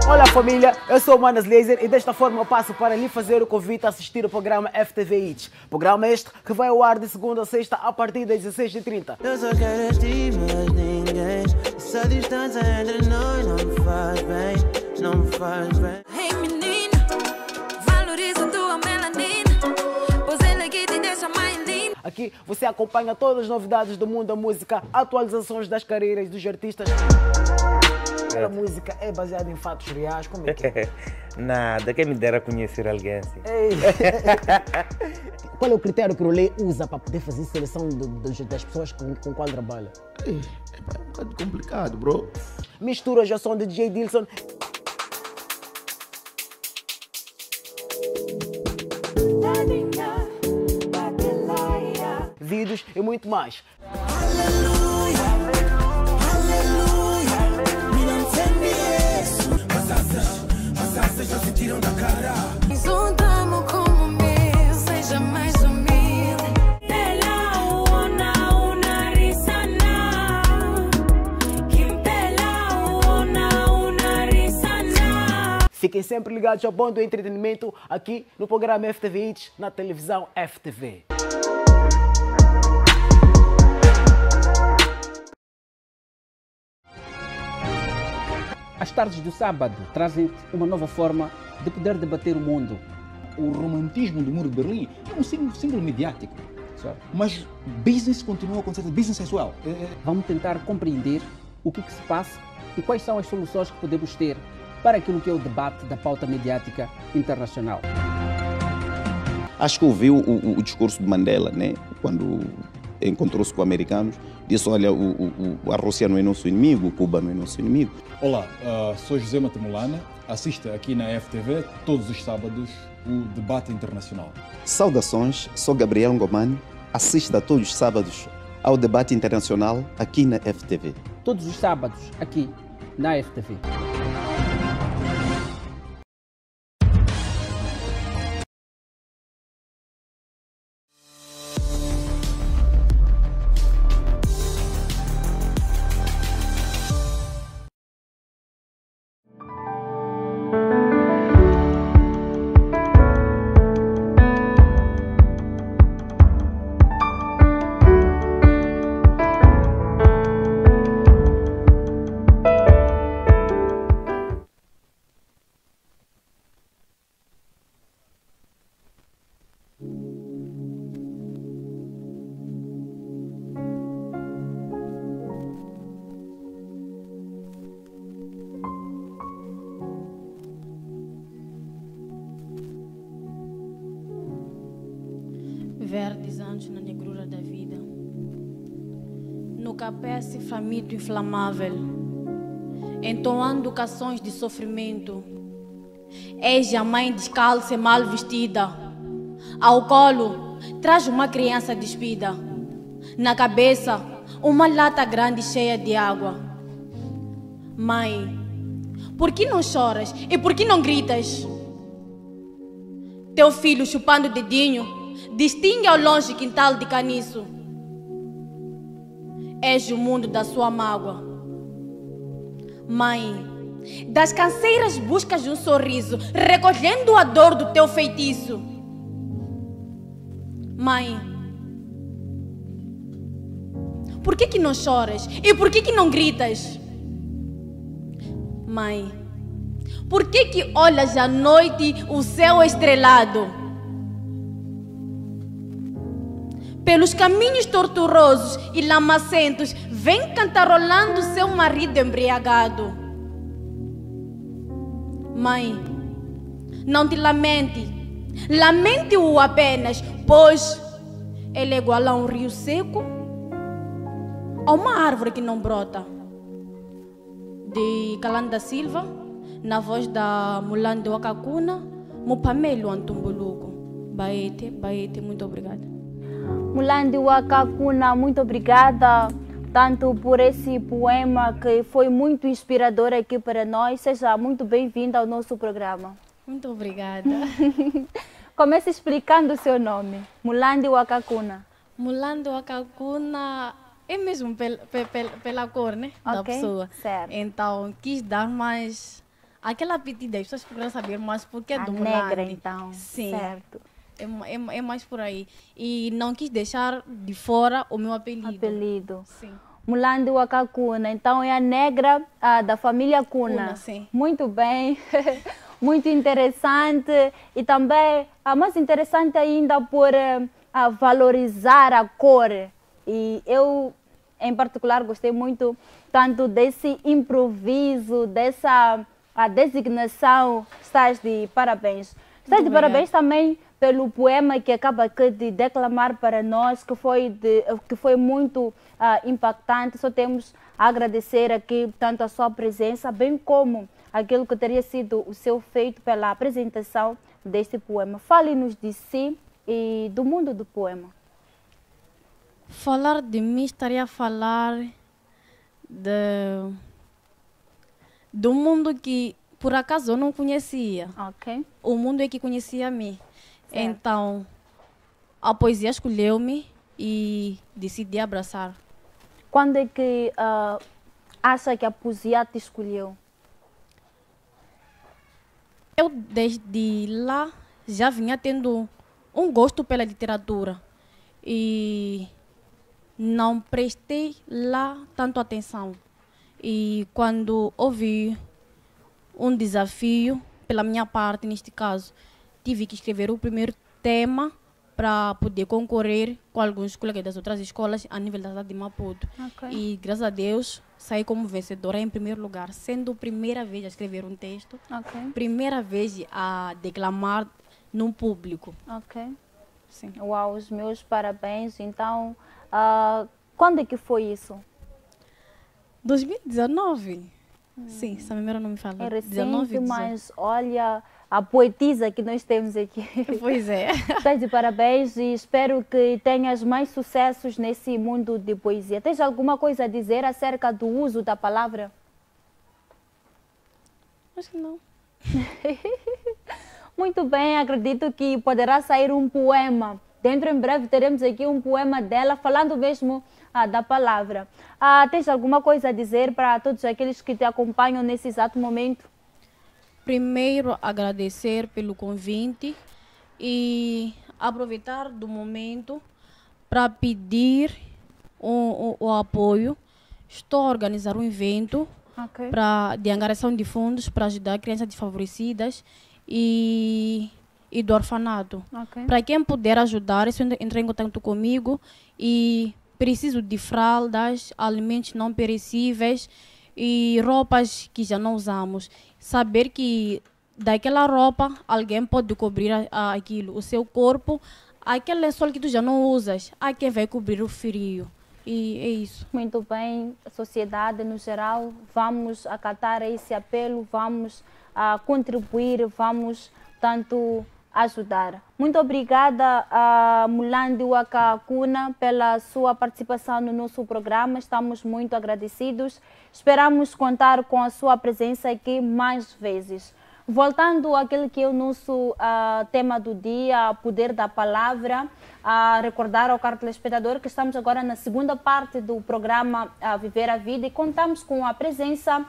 Olá família, eu sou o Manas Laser e desta forma eu passo para lhe fazer o convite a assistir o programa FTV Hits. Programa este que vai ao ar de segunda a sexta a partir das 16h30. Eu só quero estar mais ninguém. Essa distância entre nós não me faz bem, não me faz bem. Hey menina, valoriza tua melanina, pois ele aqui te deixa mais linda. Aqui você acompanha todas as novidades do mundo da música, atualizações das carreiras dos artistas. A música é baseada em fatos reais, como é que é? Nada, quem me dera conhecer alguém assim. Qual é o critério que o Rolê usa para poder fazer seleção das pessoas com qual trabalha? É um bocado complicado, bro. Misturas ao som de DJ Dilson. Vídeos e muito mais. Juntamos como meu, seja mais humilde. Fiquem sempre ligados ao bom do entretenimento aqui no programa FTV Hits, na televisão FTV. As tardes do sábado trazem uma nova forma de poder debater o mundo. O romantismo do Muro de Berlim é um símbolo mediático, Certo. mas business continua a acontecer, business é sexual. Vamos tentar compreender o que se passa e quais são as soluções que podemos ter para aquilo que é o debate da pauta mediática internacional. Acho que ouviu o discurso de Mandela, né? Quando encontrou-se com americanos, disse, olha, a Rússia não é nosso inimigo, Cuba não é nosso inimigo. Olá, sou José Matamulana, assista aqui na FTV todos os sábados o debate internacional. Saudações, sou Gabriel Ngomani, assista todos os sábados ao debate internacional aqui na FTV. Todos os sábados aqui na FTV. verdes anos na negrura da vida. No capece faminto inflamável, entoando canções de sofrimento. És a mãe descalça e mal vestida. Ao colo, traz uma criança despida. Na cabeça, uma lata grande cheia de água. Mãe, por que não choras e por que não gritas? Teu filho chupando o dedinho distingue ao longe quintal de caniço. És o mundo da sua mágoa. Mãe, das canseiras buscas um sorriso, recolhendo a dor do teu feitiço. Mãe, por que não choras e por que não gritas? Mãe, por que olhas à noite o céu estrelado? Pelos caminhos tortuosos e lamacentos, vem cantarolando seu marido embriagado. Mãe, não te lamente, lamente-o apenas, pois ele é igual a um rio seco, a uma árvore que não brota. De Calando da Silva, na voz da Mulande Wakakuna, Mupamelo Antumbuluco. Baete, Baete, muito obrigada. Mulande Wakakuna, muito obrigada tanto por esse poema que foi muito inspirador aqui para nós. Seja muito bem-vinda ao nosso programa. Muito obrigada. Comece explicando o seu nome. Mulande Wakakuna. Mulande Wakakuna é mesmo pela cor, né? Da pessoa. Certo. Então, quis dar mais aquela pedida. As pessoas procuram saber mais por que do Mulande. Negra, então. Sim. Certo. É mais por aí. E não quis deixar de fora o meu apelido. Sim. Mulande Wakakuna, então é a negra da família Kuna. Sim. Muito bem, muito interessante. E também, mais interessante ainda por valorizar a cor. E eu, em particular, gostei muito tanto desse improviso, dessa designação. Estás de parabéns. Estás de parabéns também pelo poema que acaba de declamar para nós, que foi muito impactante. Só temos a agradecer aqui tanto a sua presença, bem como aquilo que teria sido o seu feito pela apresentação deste poema. Fale-nos de si e do mundo do poema. Falar de mim estaria a falar do mundo que, por acaso, eu não conhecia. Okay. O mundo é que conhecia a mim. Certo. Então, a poesia escolheu-me e decidi abraçar. Quando é que acha que a poesia te escolheu? Eu, desde lá, já vinha tendo um gosto pela literatura. E não prestei lá tanto atenção. E quando ouvi um desafio, pela minha parte, neste caso, tive que escrever o primeiro tema para poder concorrer com alguns colegas das outras escolas a nível da cidade de Maputo. Okay. E, graças a Deus, saí como vencedora em primeiro lugar, sendo a primeira vez a escrever um texto, primeira vez a declamar num público. Ok. Sim. Uau, os meus parabéns. Então, quando é que foi isso? 2019. Sim, essa memória não me fala. É recente, 19, mas olha a poetisa que nós temos aqui. Pois é. Estás de parabéns e espero que tenhas mais sucessos nesse mundo de poesia. Tens alguma coisa a dizer acerca do uso da palavra? Acho que não. Muito bem, acredito que poderá sair um poema. Dentro em breve teremos aqui um poema dela falando mesmo da palavra. Tens alguma coisa a dizer para todos aqueles que te acompanham nesse exato momento? Primeiro, agradecer pelo convite e aproveitar do momento para pedir o apoio. Estou a organizar um evento de angariação de fundos para ajudar crianças desfavorecidas e do orfanato. Para quem puder ajudar, é só entrar em contato comigo. E preciso de fraldas, alimentos não perecíveis e roupas que já não usamos. Saber que daquela roupa alguém pode cobrir aquilo, o seu corpo, aquele lençol que tu já não usas, há quem vai cobrir o frio. E é isso. Muito bem, a sociedade no geral, vamos acatar esse apelo, vamos contribuir, vamos tanto ajudar. Muito obrigada a Mulandi Wakakuna pela sua participação no nosso programa. Estamos muito agradecidos. Esperamos contar com a sua presença aqui mais vezes. Voltando àquele que é o nosso tema do dia, poder da palavra, recordar ao caro telespectador que estamos agora na segunda parte do programa Viver a Vida e contamos com a presença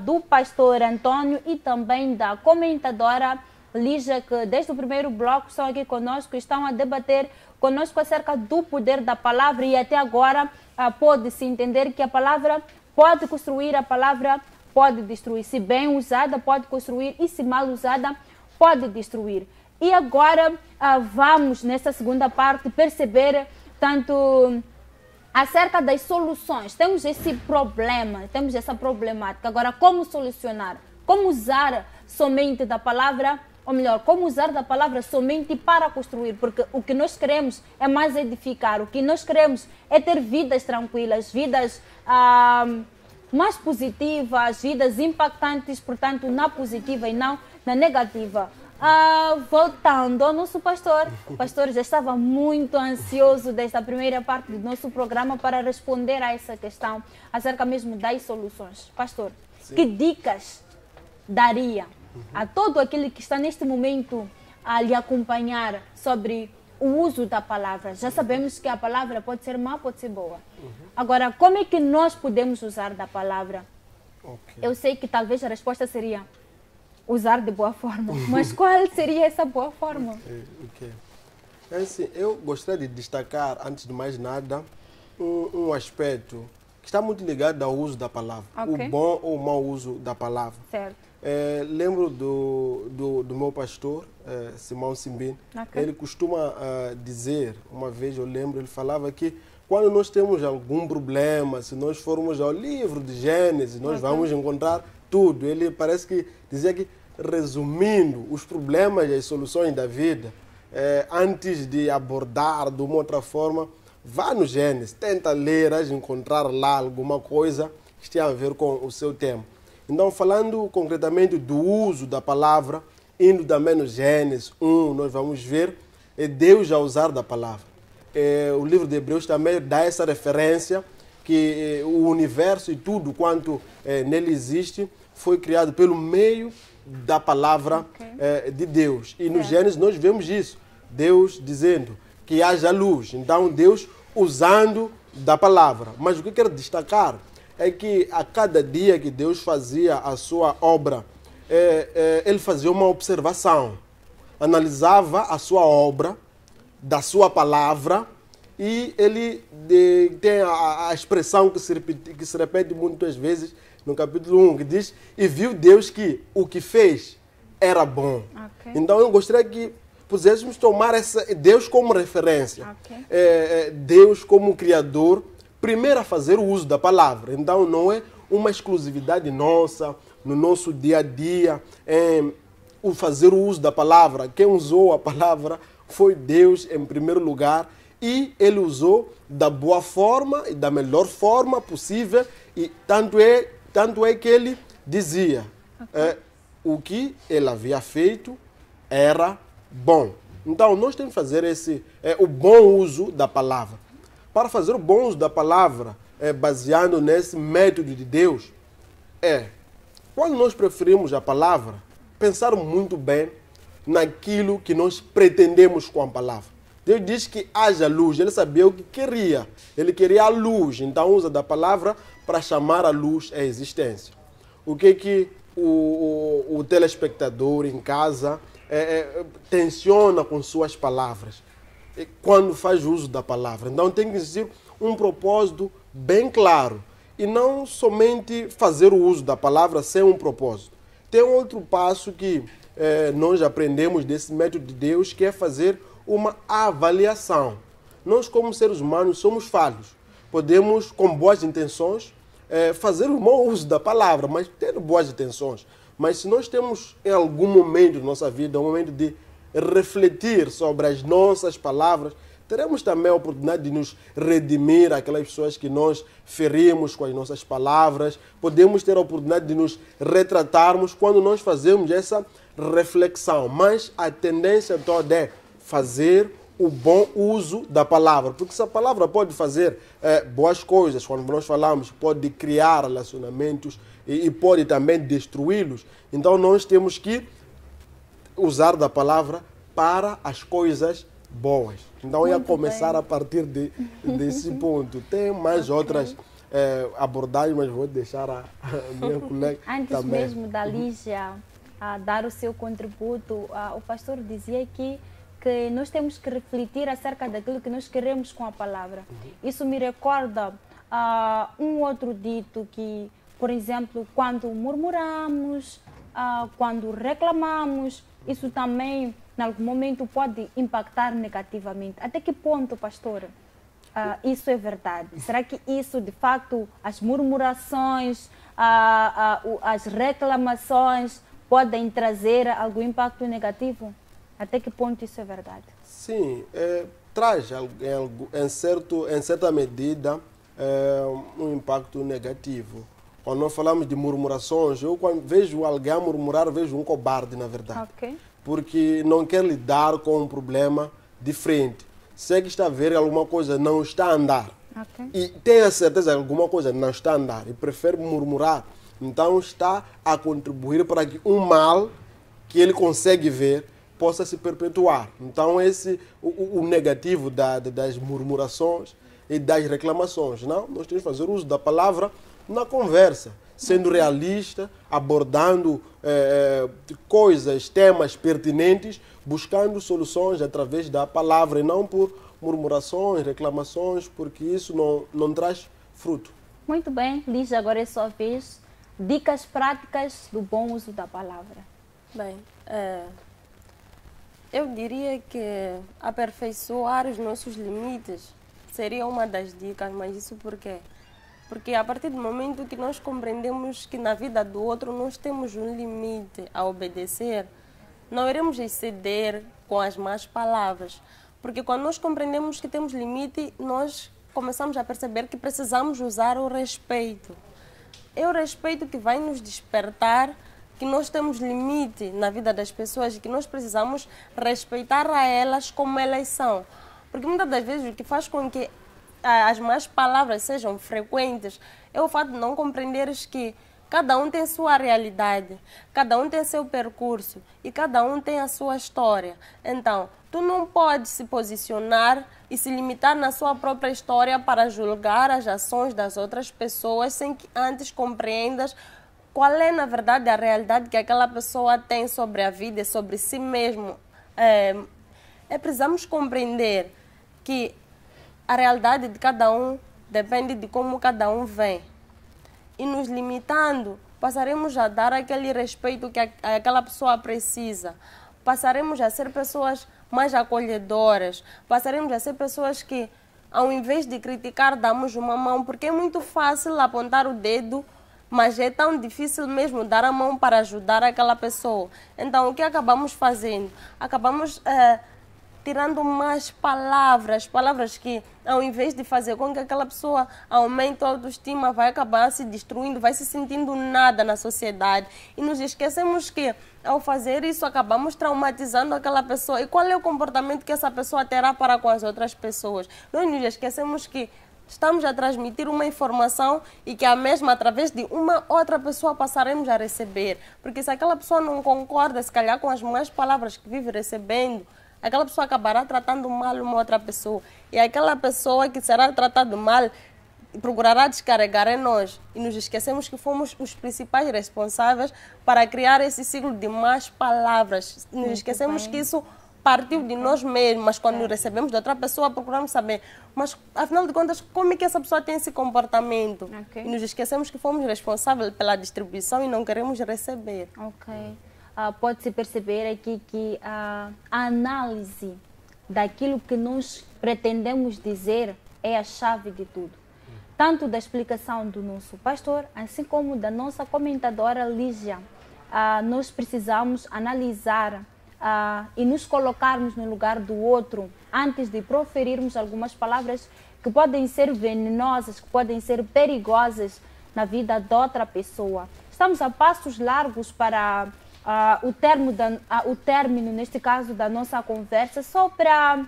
do pastor Antônio e também da comentadora Lígia, que desde o primeiro bloco estão aqui conosco e estão a debater conosco acerca do poder da palavra e até agora pode-se entender que a palavra pode construir, a palavra pode destruir. Se bem usada, pode construir e se mal usada, pode destruir. E agora vamos, nessa segunda parte, perceber tanto acerca das soluções. Temos esse problema, temos essa problemática. Agora, como solucionar? Como usar somente da palavra, ou melhor, como usar da palavra somente para construir? Porque o que nós queremos é mais edificar, o que nós queremos é ter vidas tranquilas, vidas mais positivas, vidas impactantes, portanto, na positiva e não na negativa. Voltando ao nosso pastor, o pastor já estava muito ansioso desta primeira parte do nosso programa para responder a essa questão, acerca mesmo das soluções. Pastor, sim, que dicas daria a todo aquele que está neste momento a lhe acompanhar sobre o uso da palavra? Já sabemos que a palavra pode ser má, pode ser boa. Agora, como é que nós podemos usar da palavra? Eu sei que talvez a resposta seria usar de boa forma, mas qual seria essa boa forma? É assim, eu gostaria de destacar, antes de mais nada, um aspecto que está muito ligado ao uso da palavra. O bom ou o mau uso da palavra. Certo. Lembro do meu pastor, Simão Simbin. Ele costuma dizer, uma vez eu lembro, ele falava que quando nós temos algum problema, se nós formos ao livro de Gênesis, nós vamos encontrar tudo. Ele parece que dizia que, resumindo os problemas e as soluções da vida, antes de abordar de uma outra forma, vá no Gênesis, tenta ler, encontrar lá alguma coisa que tenha a ver com o seu tema. Então, falando concretamente do uso da palavra, indo também no Gênesis 1, nós vamos ver Deus já usar da palavra. O livro de Hebreus também dá essa referência que o universo e tudo quanto nele existe foi criado pelo meio da palavra de Deus. E no Gênesis nós vemos isso, Deus dizendo que haja luz. Então, Deus usando da palavra. Mas o que eu quero destacar é que a cada dia que Deus fazia a sua obra, ele fazia uma observação, analisava a sua obra, da sua palavra, e ele tem a expressão que se repete muitas vezes no capítulo 1, que diz: e viu Deus que o que fez era bom. Então eu gostaria que pudéssemos tomar Deus como referência, Deus como Criador, primeiro a fazer o uso da palavra. Então não é uma exclusividade nossa, no nosso dia a dia, o fazer o uso da palavra. Quem usou a palavra foi Deus em primeiro lugar, e ele usou da boa forma e da melhor forma possível, e tanto é que ele dizia o que ele havia feito era bom. Então nós temos que fazer o bom uso da palavra. Para fazer o bom uso da palavra, baseado nesse método de Deus, quando nós preferimos a palavra, pensar muito bem naquilo que nós pretendemos com a palavra. Deus diz que haja luz, ele sabia o que queria, ele queria a luz, então usa da palavra para chamar a luz à existência. O que o telespectador em casa tensiona com suas palavras quando faz uso da palavra? Então tem que existir um propósito bem claro, e não somente fazer o uso da palavra sem um propósito. Tem outro passo que nós aprendemos desse método de Deus, que é fazer uma avaliação. Nós, como seres humanos, somos falhos. Podemos, com boas intenções, fazer um bom uso da palavra, mas tendo boas intenções. Mas se nós temos, em algum momento da nossa vida, um momento de refletir sobre as nossas palavras, teremos também a oportunidade de nos redimir aquelas pessoas que nós ferimos com as nossas palavras. Podemos ter a oportunidade de nos retratarmos quando nós fazemos essa reflexão. Mas a tendência toda é fazer o bom uso da palavra. Porque se a palavra pode fazer boas coisas, quando nós falamos, pode criar relacionamentos e pode também destruí-los. Então nós temos que usar da palavra para as coisas boas. Então eu ia começar a partir desse ponto. Tem mais outras abordagens, mas vou deixar a minha colega Antes também. mesmo da Lígia dar o seu contributo, o pastor dizia que nós temos que refletir acerca daquilo que nós queremos com a palavra. Isso me recorda um outro dito que, por exemplo, quando murmuramos, quando reclamamos, isso também, em algum momento, pode impactar negativamente. Até que ponto, pastor, isso é verdade? Será que isso, de facto, as murmurações, as reclamações podem trazer algum impacto negativo? Até que ponto isso é verdade? Sim, traz em certa medida um impacto negativo. Quando nós falamos de murmurações, eu quando vejo alguém murmurar, vejo um cobarde, na verdade. Okay. Porque não quer lidar com um problema de frente. Sei que está a ver alguma coisa não está a andar. Okay. E tem a certeza que alguma coisa não está a andar e prefere murmurar. Então está a contribuir para que um mal que ele consegue ver possa se perpetuar. Então o negativo das murmurações e das reclamações. Não, nós temos que fazer uso da palavra na conversa, sendo realista, abordando coisas, temas pertinentes, buscando soluções através da palavra e não por murmurações, reclamações, porque isso não traz fruto. Muito bem, Lígia, agora é sua vez. Dicas práticas do bom uso da palavra. Bem, eu diria que aperfeiçoar os nossos limites seria uma das dicas, mas isso por quê? Porque a partir do momento que nós compreendemos que na vida do outro nós temos um limite a obedecer, não iremos exceder com as más palavras. Porque quando nós compreendemos que temos limite, nós começamos a perceber que precisamos usar o respeito. É o respeito que vai nos despertar que nós temos limite na vida das pessoas e que nós precisamos respeitar a elas como elas são. Porque muitas das vezes o que faz com que as más palavras sejam frequentes é o fato de não compreenderes que cada um tem a sua realidade, cada um tem seu percurso e cada um tem a sua história. Então, tu não podes se posicionar e se limitar na sua própria história para julgar as ações das outras pessoas sem que antes compreendas qual é, na verdade, a realidade que aquela pessoa tem sobre a vida e sobre si mesmo. Precisamos compreender que a realidade de cada um depende de como cada um vem. E nos limitando, passaremos a dar aquele respeito que aquela pessoa precisa. Passaremos a ser pessoas mais acolhedoras. Passaremos a ser pessoas que, ao invés de criticar, damos uma mão. Porque é muito fácil apontar o dedo, mas é tão difícil mesmo dar a mão para ajudar aquela pessoa. Então, o que acabamos fazendo? Acabamos tirando mais palavras que, ao invés de fazer com que aquela pessoa aumente a autoestima, vai acabar se destruindo, vai se sentindo nada na sociedade. E nos esquecemos que, ao fazer isso, acabamos traumatizando aquela pessoa. E qual é o comportamento que essa pessoa terá para com as outras pessoas? Nós nos esquecemos que estamos a transmitir uma informação e que a mesma, através de uma outra pessoa, passaremos a receber. Porque se aquela pessoa não concorda, se calhar, com as más palavras que vive recebendo, aquela pessoa acabará tratando mal uma outra pessoa. E aquela pessoa que será tratada mal procurará descarregar em nós. E nos esquecemos que fomos os principais responsáveis para criar esse ciclo de más palavras. Nos esquecemos que isso partiu de nós mesmos, mas quando recebemos de outra pessoa, procuramos saber, mas afinal de contas, como é que essa pessoa tem esse comportamento? Okay. E nos esquecemos que fomos responsáveis pela distribuição e não queremos receber. Ok. Pode-se perceber aqui que a análise daquilo que nós pretendemos dizer é a chave de tudo. Tanto da explicação do nosso pastor, assim como da nossa comentadora Lígia. Nós precisamos analisar e nos colocarmos no lugar do outro antes de proferirmos algumas palavras que podem ser venenosas, que podem ser perigosas na vida de outra pessoa. Estamos a passos largos para o término, neste caso, da nossa conversa. Só para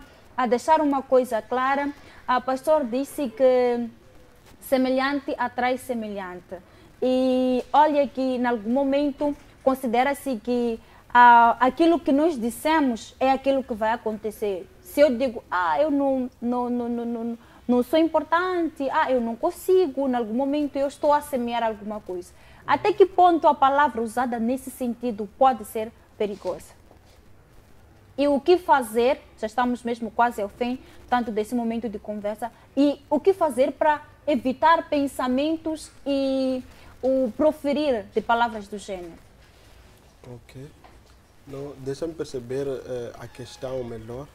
deixar uma coisa clara, o pastor disse que semelhante atrai semelhante. E olha que, em algum momento, considera-se que aquilo que nós dissemos é aquilo que vai acontecer. Se eu digo, eu não sou importante, eu não consigo, em algum momento eu estou a semear alguma coisa. Até que ponto a palavra usada nesse sentido pode ser perigosa? E o que fazer, já estamos mesmo quase ao fim, tanto desse momento de conversa, e o que fazer para evitar pensamentos e o proferir de palavras do gênero? Ok. Deixa-me perceber a questão melhor.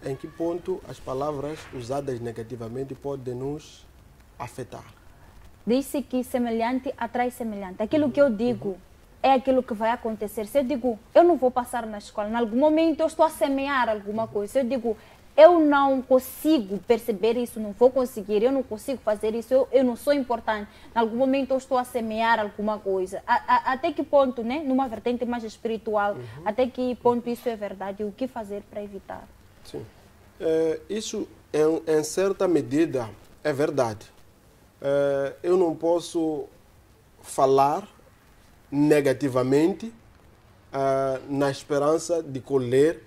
Em que ponto as palavras usadas negativamente podem nos afetar? Disse que semelhante atrai semelhante. Aquilo que eu digo é aquilo que vai acontecer. Se eu digo, eu não vou passar na escola, em algum momento eu estou a semear alguma coisa. Se eu digo, eu não consigo perceber isso, não vou conseguir, eu não consigo fazer isso, eu não sou importante, em algum momento eu estou a semear alguma coisa. Até que ponto, né, numa vertente mais espiritual, até que ponto isso é verdade e o que fazer para evitar? Sim. Isso, em certa medida, é verdade. Eu não posso falar negativamente na esperança de colher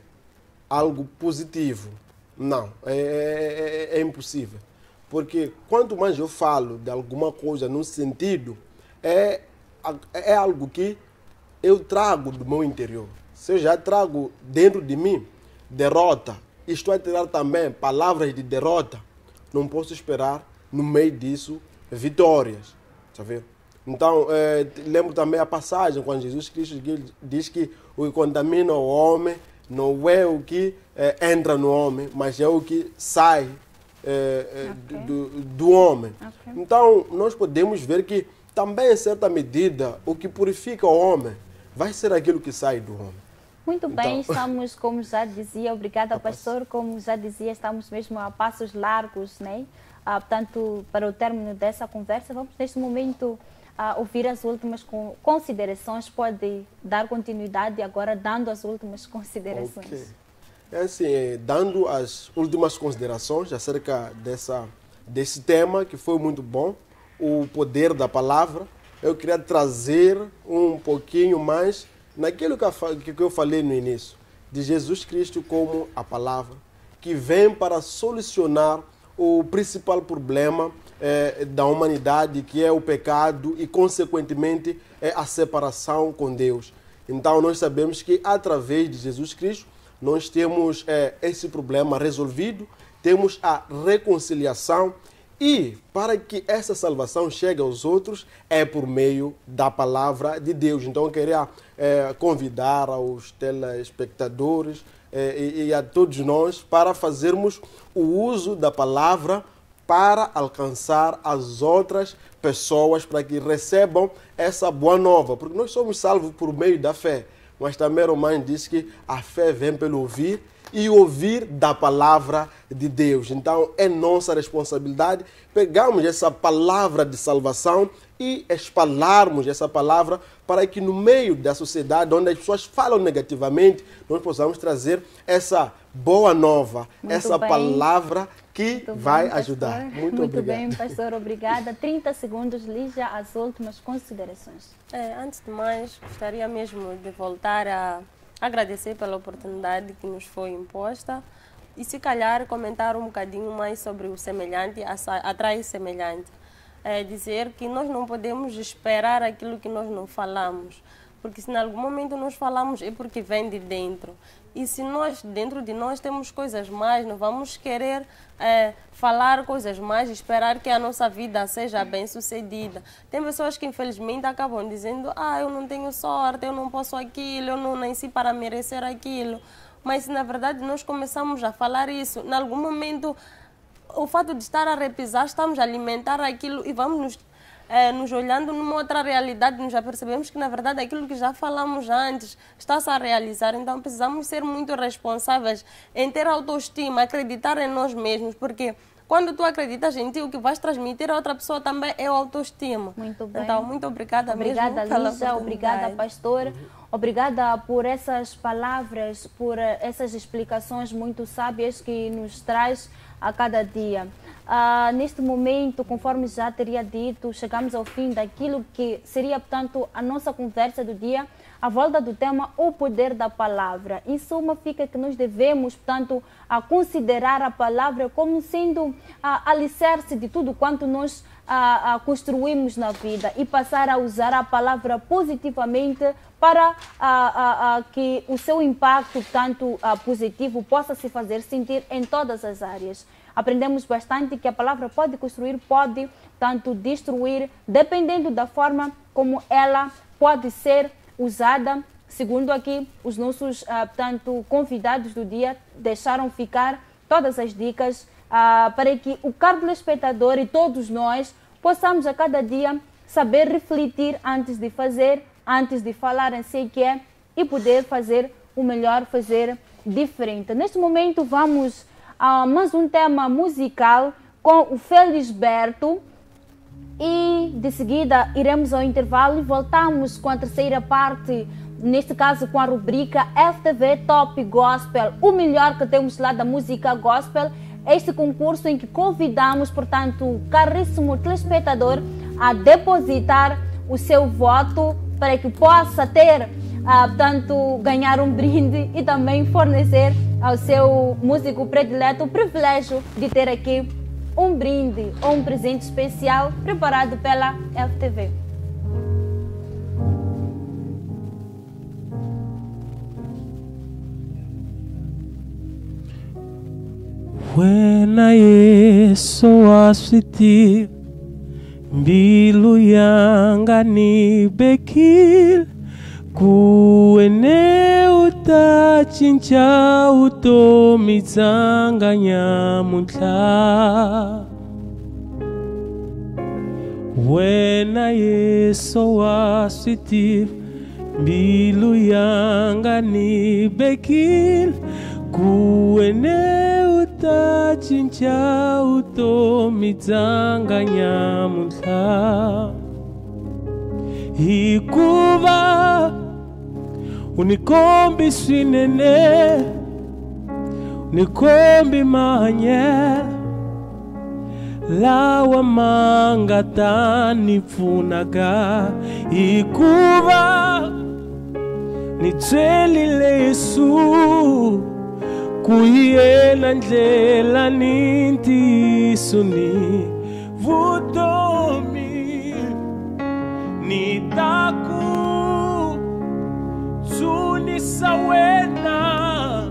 algo positivo. Não, é impossível. Porque quanto mais eu falo de alguma coisa no sentido, é algo que eu trago do meu interior. Se eu já trago dentro de mim derrota, e estou a tirar também palavras de derrota, não posso esperar no meio disso vitórias. Tá vendo? Então, lembro também a passagem quando Jesus Cristo diz que o que contamina o homem não é o que entra no homem, mas é o que sai do homem. Okay. Então, nós podemos ver que também, em certa medida, o que purifica o homem vai ser aquilo que sai do homem. Muito bem, estamos, como já dizia, obrigada, pastor, como já dizia, estamos mesmo a passos largos, né? Portanto, para o término dessa conversa, vamos neste momento ouvir as últimas considerações. Pode dar continuidade agora, dando as últimas considerações. Okay. Assim, dando as últimas considerações acerca desse tema, que foi muito bom, o poder da palavra, eu queria trazer um pouquinho mais naquilo que eu falei no início, de Jesus Cristo como a palavra, que vem para solucionar o principal problema da humanidade, que é o pecado e, consequentemente, a separação com Deus. Então, nós sabemos que, através de Jesus Cristo, nós temos esse problema resolvido, temos a reconciliação, e para que essa salvação chegue aos outros é por meio da palavra de Deus. Então eu queria convidar aos telespectadores e a todos nós para fazermos o uso da palavra para alcançar as outras pessoas, para que recebam essa boa nova. Porque nós somos salvos por meio da fé. Mas também Romanos diz que a fé vem pelo ouvir e ouvir da palavra de Deus. Então, é nossa responsabilidade pegarmos essa palavra de salvação e espalharmos essa palavra para que no meio da sociedade, onde as pessoas falam negativamente, nós possamos trazer essa boa nova, essa palavra que vai ajudar. Muito obrigado. Muito bem, pastor, obrigada. 30 segundos, Lígia, as últimas considerações. Antes de mais, gostaria mesmo de voltar a agradecer pela oportunidade que nos foi imposta e, se calhar, comentar um bocadinho mais sobre o semelhante, atrai semelhante. Dizer que nós não podemos esperar aquilo que nós não falamos, porque se em algum momento nós falamos é porque vem de dentro. E se nós, dentro de nós, temos coisas mais, não vamos querer falar coisas mais, esperar que a nossa vida seja bem sucedida. Tem pessoas que infelizmente acabam dizendo, eu não tenho sorte, eu não posso aquilo, eu não nasci para merecer aquilo. Mas na verdade nós começamos a falar isso, em algum momento o fato de estar a repisar, estamos a alimentar aquilo e vamos nos nos olhando numa outra realidade, nós já percebemos que, na verdade, aquilo que já falamos antes está-se a realizar. Então, precisamos ser muito responsáveis em ter autoestima, acreditar em nós mesmos, porque quando tu acreditas em ti, o que vais transmitir a outra pessoa também é o autoestima. Muito bem. Então, muito obrigada mesmo. Obrigada, Lígia. Obrigada, pastor. Obrigada por essas palavras, por essas explicações muito sábias que nos traz a cada dia. Neste momento, conforme já teria dito, chegamos ao fim daquilo que seria, portanto, a nossa conversa do dia, à volta do tema o poder da palavra. Em suma, fica que nós devemos, portanto, considerar a palavra como sendo alicerce de tudo quanto nós construímos na vida e passar a usar a palavra positivamente para que o seu impacto, portanto, positivo, possa se fazer sentir em todas as áreas. Aprendemos bastante que a palavra pode construir, pode, tanto destruir, dependendo da forma como ela pode ser usada. Segundo aqui, os nossos portanto, convidados do dia deixaram ficar todas as dicas para que o caro telespectador e todos nós possamos a cada dia saber refletir antes de fazer, antes de falar em si que é, e poder fazer o melhor, fazer diferente. Neste momento vamos a mais um tema musical com o Felisberto e de seguida iremos ao intervalo e voltamos com a terceira parte, neste caso com a rubrica FTV Top Gospel, o melhor que temos lá da música gospel. Este concurso em que convidamos, portanto, o caríssimo telespectador a depositar o seu voto para que possa ter, portanto, ganhar um brinde e também fornecer ao seu músico predileto o privilégio de ter aqui um brinde ou um presente especial preparado pela FTV. When I saw sweetie Mbilu yanga ni bekil Kuene utachincha utomizanga nyamuntla When I saw sweetie Mbilu yanga ni bekil Kuene utachincha utomizanga nyamuntla Hikuva unikombi swinene unikombi mahanye lawa mangata nifunaga Hikuva nitselile Yesu Kuyena ndlela nintisuni vutomi nitaku tsunisa wena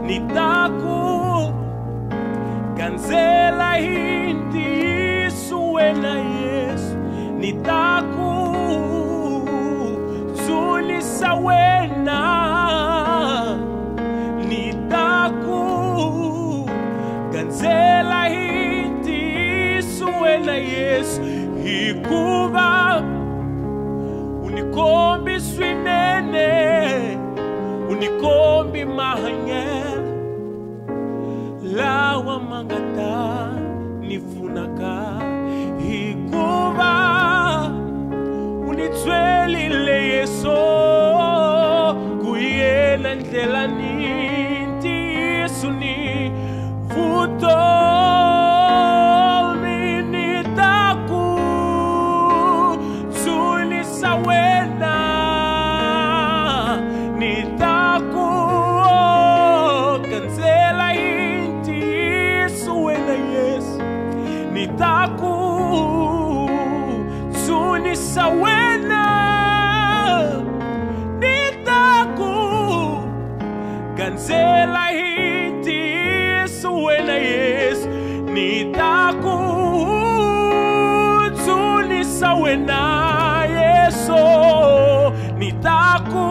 nitaku ganzela hintisu wena Yesu nitaku tsunisa wena Ganzela hindi suena Yesu Hikuva unikombi swinene unikombi mahanyela lawa mangata nifunaka Hikuva unitswelile Yesu kuyena ndlela ninti Yesu ni Vutomi nitaku tsunisa wena nitaku ganzela hinti suwena Yesu nitaku tsunisa wena nitaku ganzela hinti Wena Yesu nitaku tsunisa wena Yesu nitaku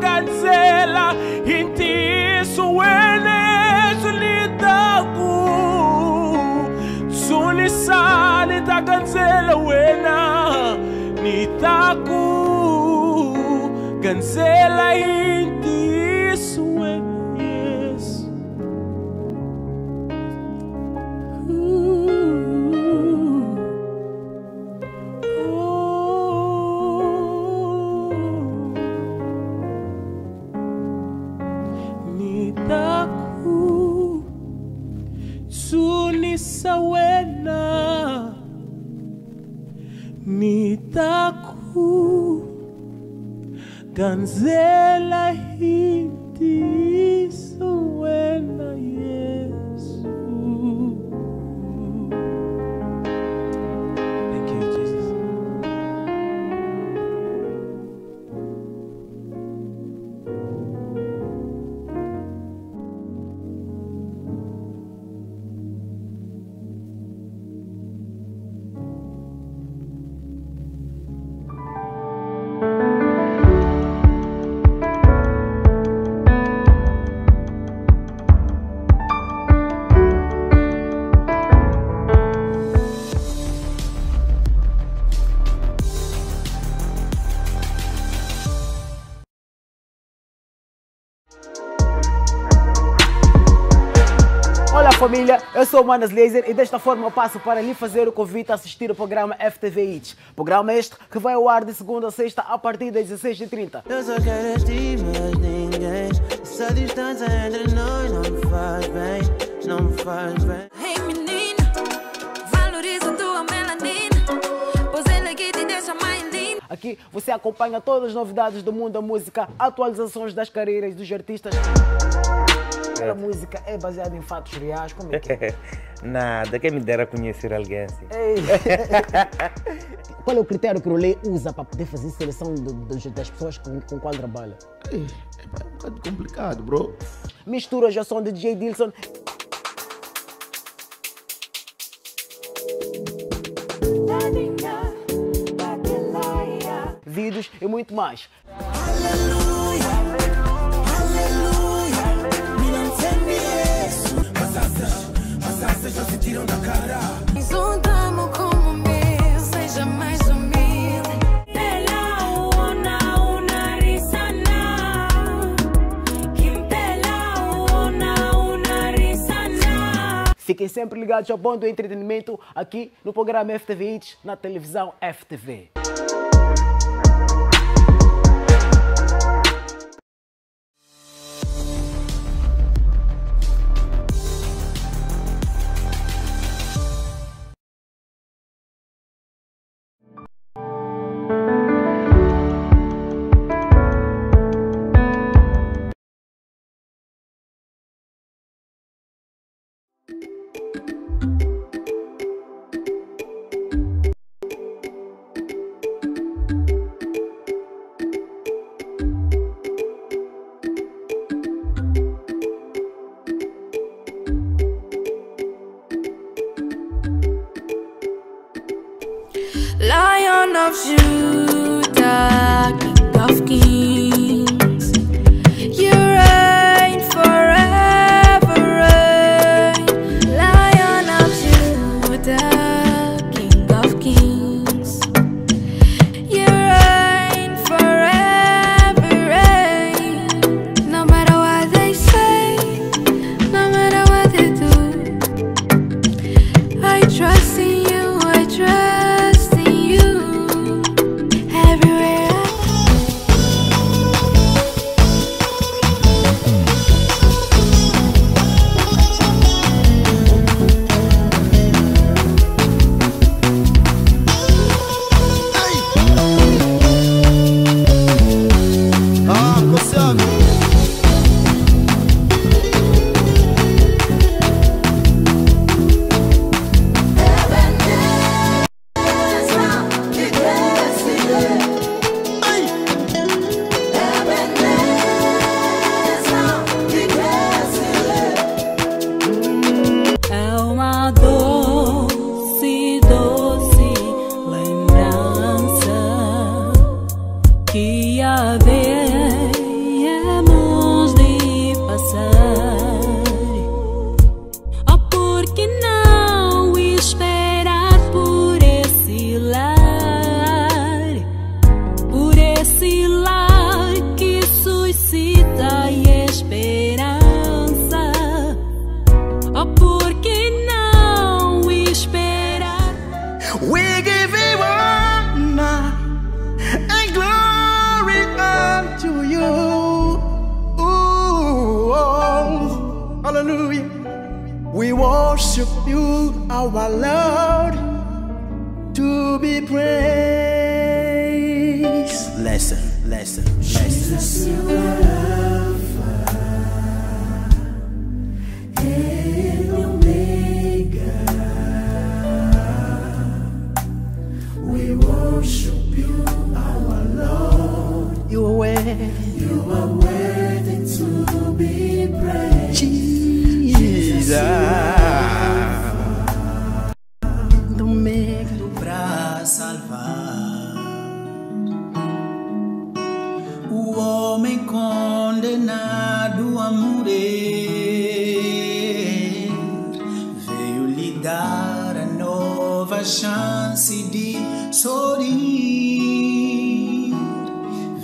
ganzela hintisu wena Yesu nitaku tsunisa Cancela isso é isso. Nitaku Suni sawena Nitaku Ganzela hindi suena Yesu. Thank you, Jesus. Família, eu sou o Manas Laser e desta forma eu passo para lhe fazer o convite a assistir o programa FTV Hits. Programa este que vai ao ar de segunda a sexta a partir das 16h30. Eu só quero ti, mas ninguém. Essa distância entre nós não me faz bem, não me faz bem. Hey menina, valoriza tua melanina, pois ela que te deixa mais linda. Aqui você acompanha todas as novidades do mundo da música, atualizações das carreiras dos artistas. A música é baseada em fatos reais, como é que é? Nada, quem me dera conhecer alguém assim. Qual é o critério que o Rolê usa para poder fazer seleção das pessoas com qual trabalha? É um bocado complicado, bro. Misturas já são de DJ Dilson. Vídeos e muito mais. Já se tiram da cara. Juntamos como o meu, seja mais humilde. Fiquem sempre ligados ao bom do entretenimento aqui no programa FTV Hits, na televisão FTV. Lion of Judah, King of Kings, you reign forever, reign. Lion of Judah, King of Kings, you reign forever, reign. No matter what they say, no matter what they do, I trust in you, I trust in you. Everywhere esse lar our Lord to be praised. Listen. Jesus, you are Alpha and Omega. We worship you, our Lord. You are worthy to be praised. Jesus. Pra salvar o homem condenado a morrer, veio lhe dar a nova chance de sorrir,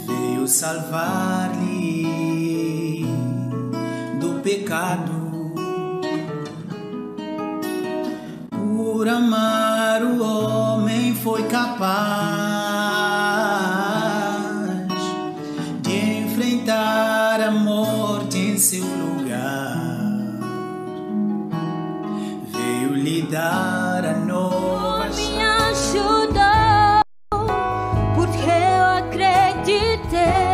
veio salvar-lhe do pecado. Por amar o homem foi capaz de enfrentar a morte em seu lugar. Veio lhe dar a nova chance. Me ajudou, porque eu acreditei.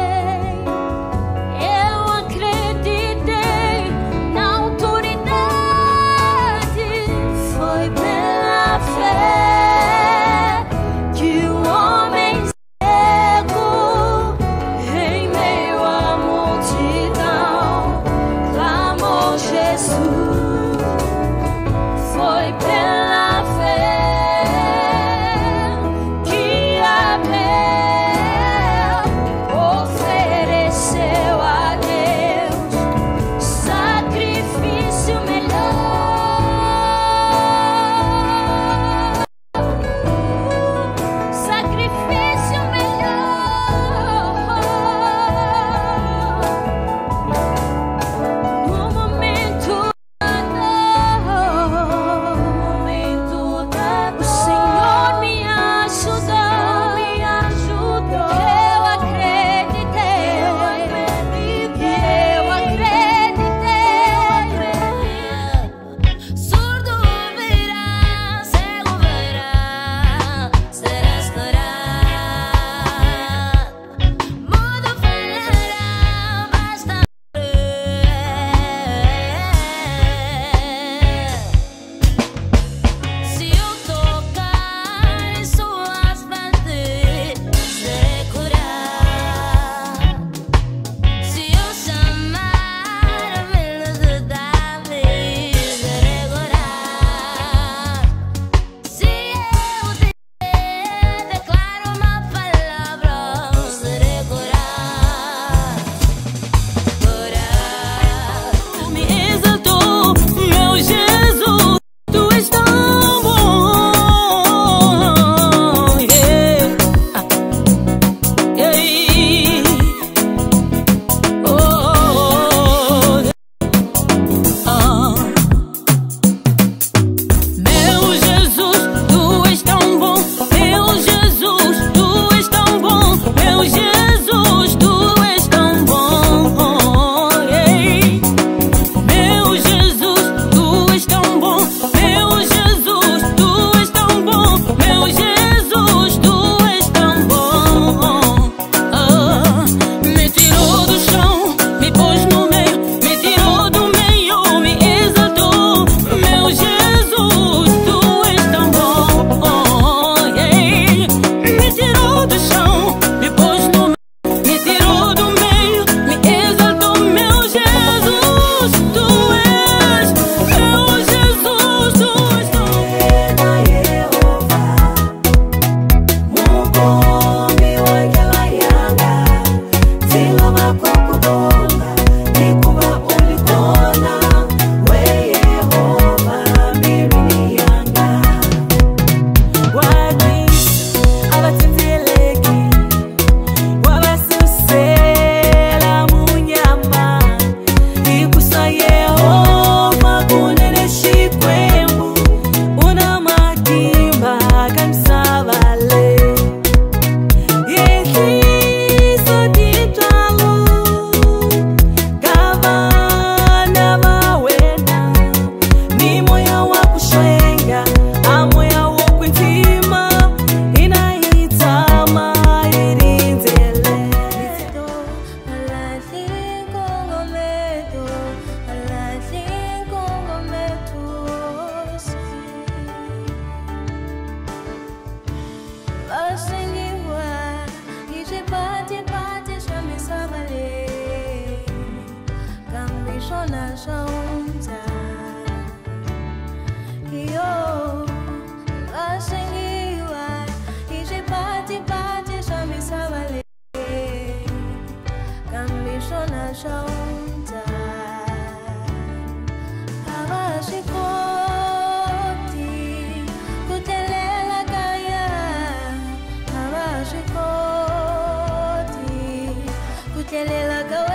Foi pela jona jaunta abashikoti kutelela kaya abashikoti kutelela kaya